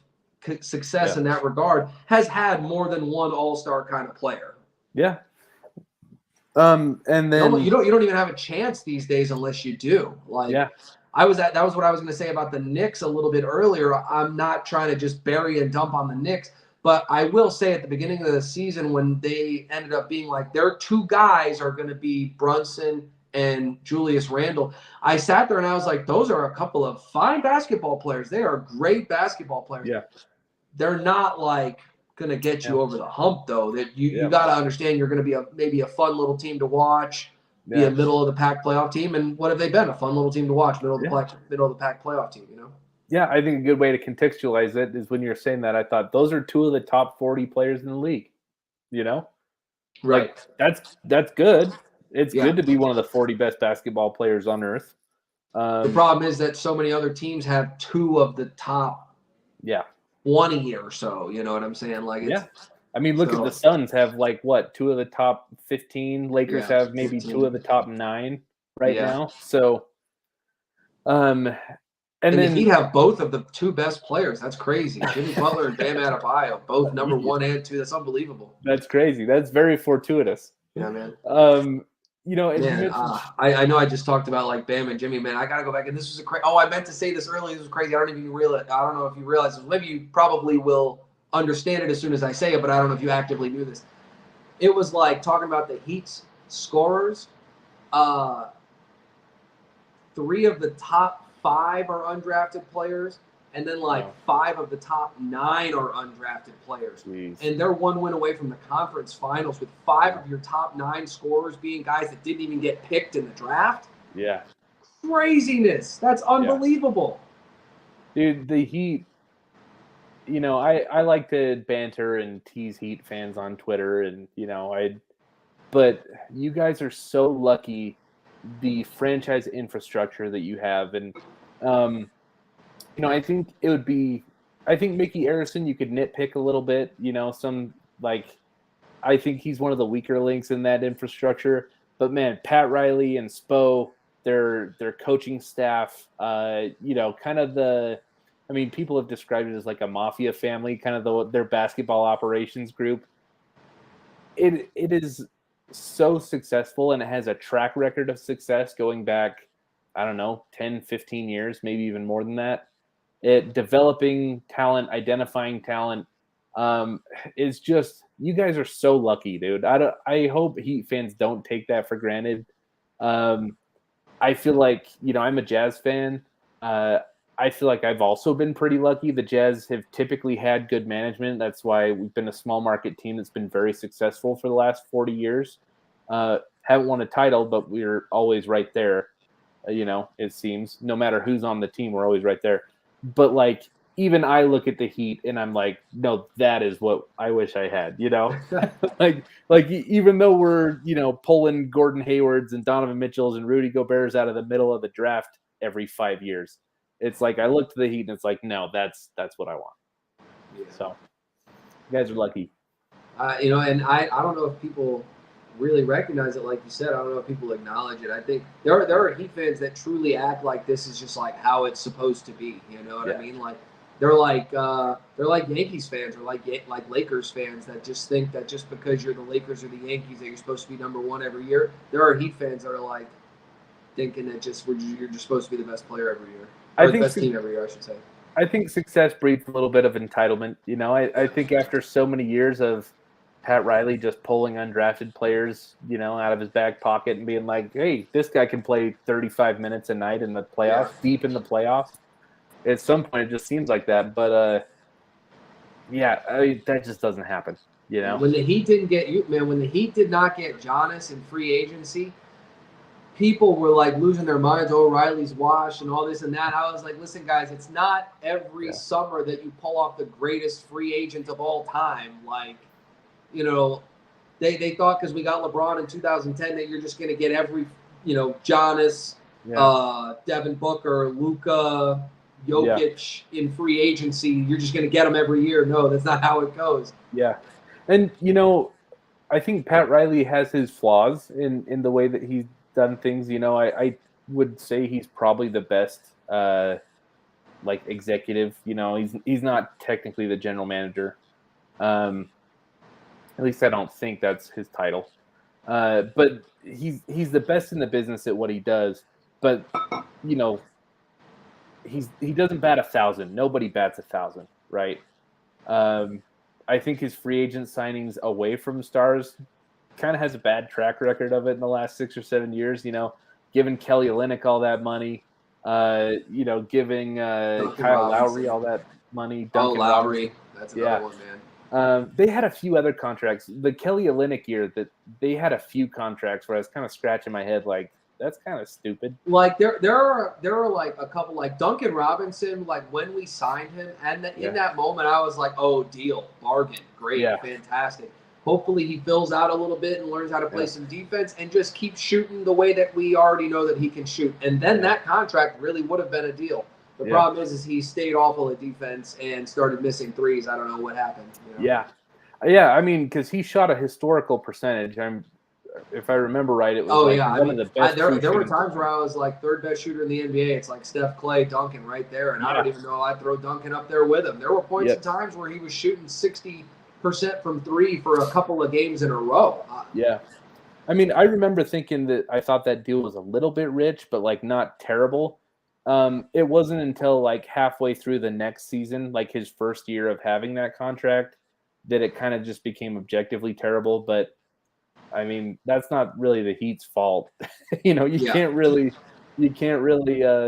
success in that regard has had more than one all-star kind of player. Yeah. And then you don't even have a chance these days unless you do. That was what I was going to say about the Knicks a little bit earlier. I'm not trying to just bury and dump on the Knicks, but I will say at the beginning of the season when they ended up being like their two guys are going to be Brunson and Julius Randle, I sat there and I was like, those are a couple of fine basketball players. They are great basketball players. Yeah. They're not like going to get you over the hump, though. That you got to understand you're going to be maybe a fun little team to watch, be a middle of the pack playoff team. And what have they been? A fun little team to watch, middle of the pack playoff team. Yeah, I think a good way to contextualize it is when you're saying that. I thought those are two of the top 40 players in the league. Right? Like, that's good. It's good to be one of the 40 best basketball players on earth. The problem is that so many other teams have 2 of the top 20 or so. You know what I'm saying? Like, I mean, look at the Suns have like what 2 of the top 15. Lakers have maybe 15. 2 of the top 9 right now. So, and then the Heat have both of the 2 best players. That's crazy. Jimmy Butler and Bam Adebayo, both number 1 and 2. That's unbelievable. That's crazy. That's very fortuitous. Yeah, man. You know, man, I know I just talked about like Bam and Jimmy, man. I gotta go back, and this was I meant to say this earlier. This was crazy. I don't know if you realize this. Maybe you probably will understand it as soon as I say it, but I don't know if you actively knew this. It was like talking about the Heat's scorers. 3 of the top 5 are undrafted players, and then 5 of the top 9 are undrafted players. Jeez. And they're 1 win away from the conference finals, with 5 of your top 9 scorers being guys that didn't even get picked in the draft. Yeah. Craziness. That's unbelievable. Dude, the Heat, you know, I like to banter and tease Heat fans on Twitter, and, you know, but you guys are so lucky the franchise infrastructure that you have. And, you know, I think Mickey Arison, you could nitpick a little bit, you know, I think he's one of the weaker links in that infrastructure. But, man, Pat Riley and Spo, their coaching staff, you know, kind of people have described it as like a mafia family, kind of their basketball operations group. It is so successful, and it has a track record of success going back, I don't know, 10, 15 years, maybe even more than that. Developing talent, identifying talent, is just, you guys are so lucky, dude. I hope Heat fans don't take that for granted. I feel like, you know, I'm a Jazz fan. I feel like I've also been pretty lucky. The Jazz have typically had good management. That's why we've been a small market team that's been very successful for the last 40 years. Haven't won a title, but we're always right there. You know, it seems no matter who's on the team, we're always right there. But like, even I look at the Heat and I'm like, no, that is what I wish I had, you know, like even though we're, you know, pulling Gordon Haywards and Donovan Mitchells and Rudy Gobert's out of the middle of the draft every 5 years. It's like I look to the Heat and it's like, no, that's what I want. Yeah. So you guys are lucky. You know, and I don't know if people really recognize it, like you said. I don't know if people acknowledge it. I think there are Heat fans that truly act like this is just like how it's supposed to be. You know what I mean? Like they're like Yankees fans or like Lakers fans that just think that just because you're the Lakers or the Yankees that you're supposed to be number 1 every year. There are Heat fans that are like thinking that you're just supposed to be the best player every year. I think best team every year, I should say. I think success breeds a little bit of entitlement. You know, I think after so many years of Pat Riley just pulling undrafted players, you know, out of his back pocket and being like, hey, this guy can play 35 minutes a night in the playoffs, deep in the playoffs. At some point, it just seems like that. But, that just doesn't happen, you know? When the Heat did not get Giannis in free agency, people were like losing their minds. Oh, Riley's washed and all this and that. I was like, listen, guys, it's not every summer that you pull off the greatest free agent of all time. Like, you know, they thought because we got LeBron in 2010 that you're just going to get every, you know, Giannis, Devin Booker, Luka, Jokic in free agency. You're just going to get them every year. No, that's not how it goes. Yeah. And, you know, I think Pat Riley has his flaws in the way that he's done things. You know, I would say he's probably the best executive. You know, he's not technically the general manager. At least I don't think that's his title. But he's the best in the business at what he does. But, you know, he doesn't bat 1,000. Nobody bats 1,000, right? I think his free agent signings away from stars kind of has a bad track record of it in the last 6 or 7 years. You know, giving Kelly Olynyk all that money, you know, giving Kyle Lowry all that money. Duncan Lowry, that's another one, man. They had a few other contracts. The Kelly Olynyk year, that they had a few contracts where I was kind of scratching my head, like, that's kind of stupid. Like there are like a couple, like Duncan Robinson. Like when we signed him, and in that moment, I was like, oh, deal, bargain, great, fantastic. Hopefully he fills out a little bit and learns how to play some defense and just keeps shooting the way that we already know that he can shoot. And then that contract really would have been a deal. The problem is he stayed awful at defense and started missing threes. I don't know what happened. You know? Yeah. I mean, because he shot a historical percentage. If I remember right, it was one of the best. There were times where I was like third best shooter in the NBA. It's like Steph, Clay, Duncan right there, and I don't even know I'd throw Duncan up there with him. There were points and times where he was shooting 60% from three for a couple of games in a row. I mean, I remember thinking that I thought that deal was a little bit rich, but like not terrible. It wasn't until like halfway through the next season, like his first year of having that contract, that it kind of just became objectively terrible. But I mean, that's not really the Heat's fault. You can't really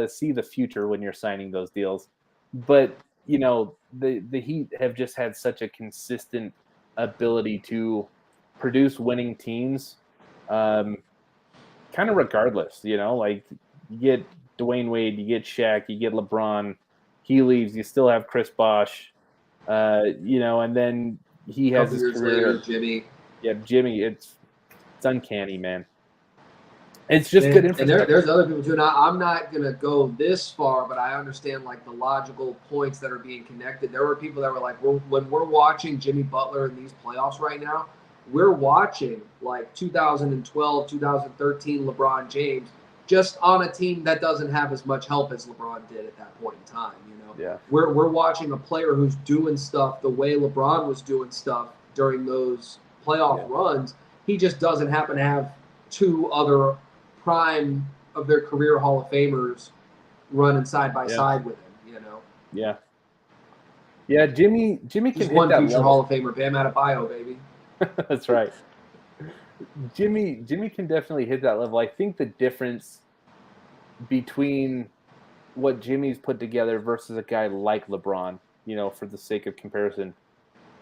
see the future when you're signing those deals. But the Heat have just had such a consistent ability to produce winning teams, kind of regardless. Like you get Dwayne Wade, you get Shaq, you get LeBron. He leaves, you still have Chris Bosh. And then he has his career. Later, Jimmy. Yeah, Jimmy. It's uncanny, man. It's just good infrastructure. And there's other people too. Now, I'm not gonna go this far, but I understand like the logical points that are being connected. There were people that were like, when we're watching Jimmy Butler in these playoffs right now, we're watching like 2012, 2013 LeBron James just on a team that doesn't have as much help as LeBron did at that point in time. We're watching a player who's doing stuff the way LeBron was doing stuff during those playoff runs. He just doesn't happen to have two other prime of their career Hall of Famers running side by side with him. Yeah, Jimmy can hit one that future level. Hall of Famer, Bam Adebayo, baby. That's right. Jimmy can definitely hit that level. I think the difference between what Jimmy's put together versus a guy like LeBron, for the sake of comparison,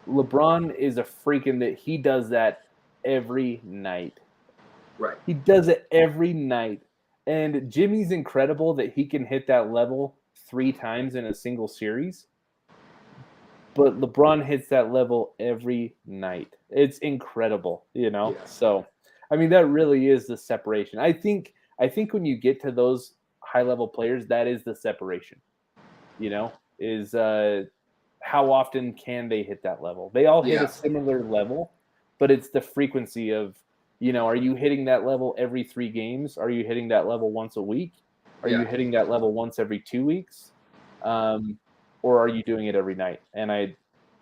LeBron is a freaking that he does that every night. Right. He does it every night. And Jimmy's incredible that he can hit that level 3 times in a single series. But LeBron hits that level every night. It's incredible, So, I mean, that really is the separation. I think when you get to those high-level players, that is the separation, is how often can they hit that level? They all hit a similar level, but it's the frequency of, are you hitting that level every 3 games? Are you hitting that level once a week? Are you hitting that level once every 2 weeks? Or are you doing it every night? And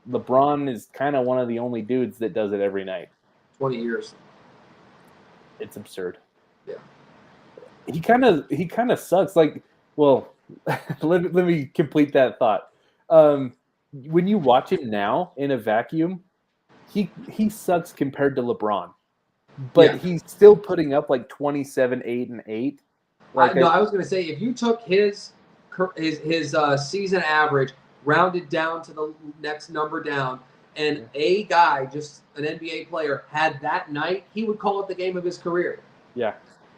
LeBron is kind of one of the only dudes that does it every night. 20 years. It's absurd. Yeah. He kind of sucks. Like, well, let me complete that thought. When you watch him now in a vacuum, he sucks compared to LeBron. But he's still putting up like 27, 8, and 8. I was going to say, if you took his season average, rounded down to the next number down, and a guy, just an NBA player, had that night, he would call it the game of his career. Yeah.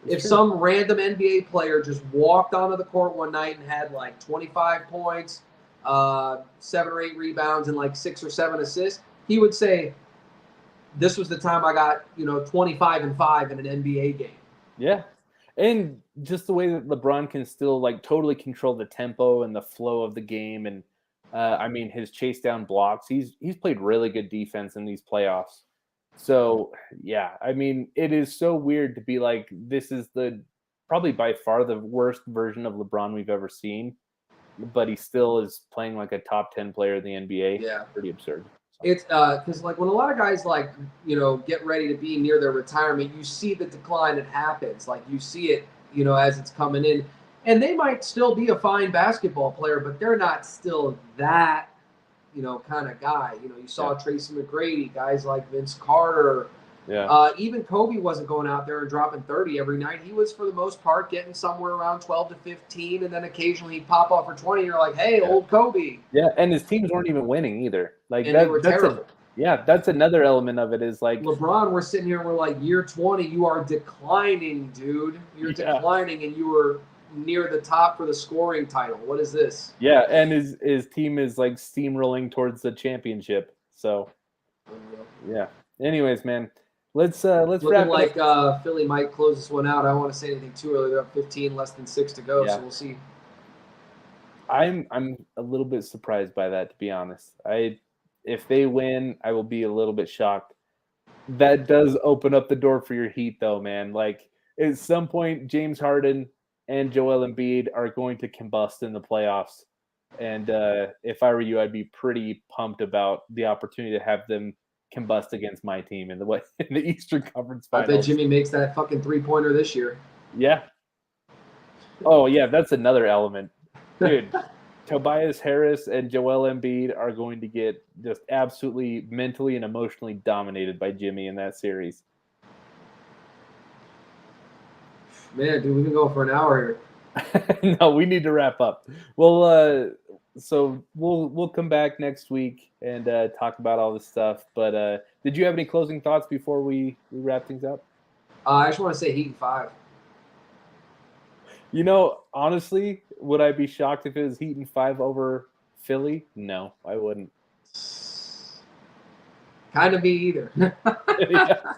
If some random NBA player just walked onto the court one night and had like 25 points, 7 or 8 rebounds, and like 6 or 7 assists, he would say, this was the time I got, 25 and 5 in an NBA game. Yeah. And just the way that LeBron can still like totally control the tempo and the flow of the game. And I mean, his chase down blocks, he's played really good defense in these playoffs. So yeah, I mean, it is so weird to be like, this is probably by far the worst version of LeBron we've ever seen, but he still is playing like a top 10 player in the NBA. Yeah. Pretty absurd. It's because like when a lot of guys like, get ready to be near their retirement, you see the decline that happens. Like you see it, as it's coming in, and they might still be a fine basketball player, but they're not still that, kind of guy. You saw Tracy McGrady, guys like Vince Carter. Yeah. Even Kobe wasn't going out there and dropping 30 every night. He was, for the most part, getting somewhere around 12 to 15, and then occasionally he'd pop off for 20. And you're like, hey, old Kobe. Yeah, and his teams weren't even winning either. Like they were terrible. That's another element of it is like LeBron, we're sitting here and we're like, year 20, you are declining, dude. You're declining, and you were near the top for the scoring title. What is this? Yeah, and his team is like steamrolling towards the championship. So, yeah. Anyways, man, let's wrap Looking it like up. Philly might close this one out. I don't want to say anything too early. They're up 15, less than 6 to go, Yeah. so we'll see. I'm a little bit surprised by that, to be honest. If they win, I will be a little bit shocked. That does open up the door for your Heat, though, man. Like at some point, James Harden and Joel Embiid are going to combust in the playoffs. And if I were you, I'd be pretty pumped about the opportunity to have them combust against my team in the Eastern Conference I bet Finals. Jimmy makes that fucking 3-pointer this year. Yeah. Oh yeah, that's another element, dude. Tobias Harris and Joel Embiid are going to get just absolutely mentally and emotionally dominated by Jimmy in that series. Man, dude, we've been going for an hour here. No, we need to wrap up. Well, so we'll come back next week and talk about all this stuff. But did you have any closing thoughts before we wrap things up? I just want to say Heat in 5. You know, honestly, would I be shocked if it was Heat in 5 over Philly? No, I wouldn't. Kind of me either. Yeah.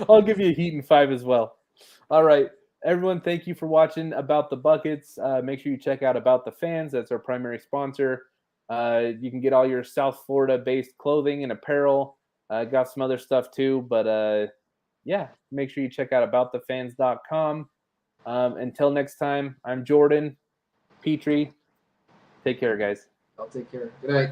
I'll give you a Heat in 5 as well. All right. Everyone, thank you for watching About the Buckets. Make sure you check out About the Fans. That's our primary sponsor. You can get all your South Florida-based clothing and apparel. Got some other stuff too. But yeah, make sure you check out aboutthefans.com. Until next time, I'm Jordan Petrie. Take care, guys. I'll take care. Good night.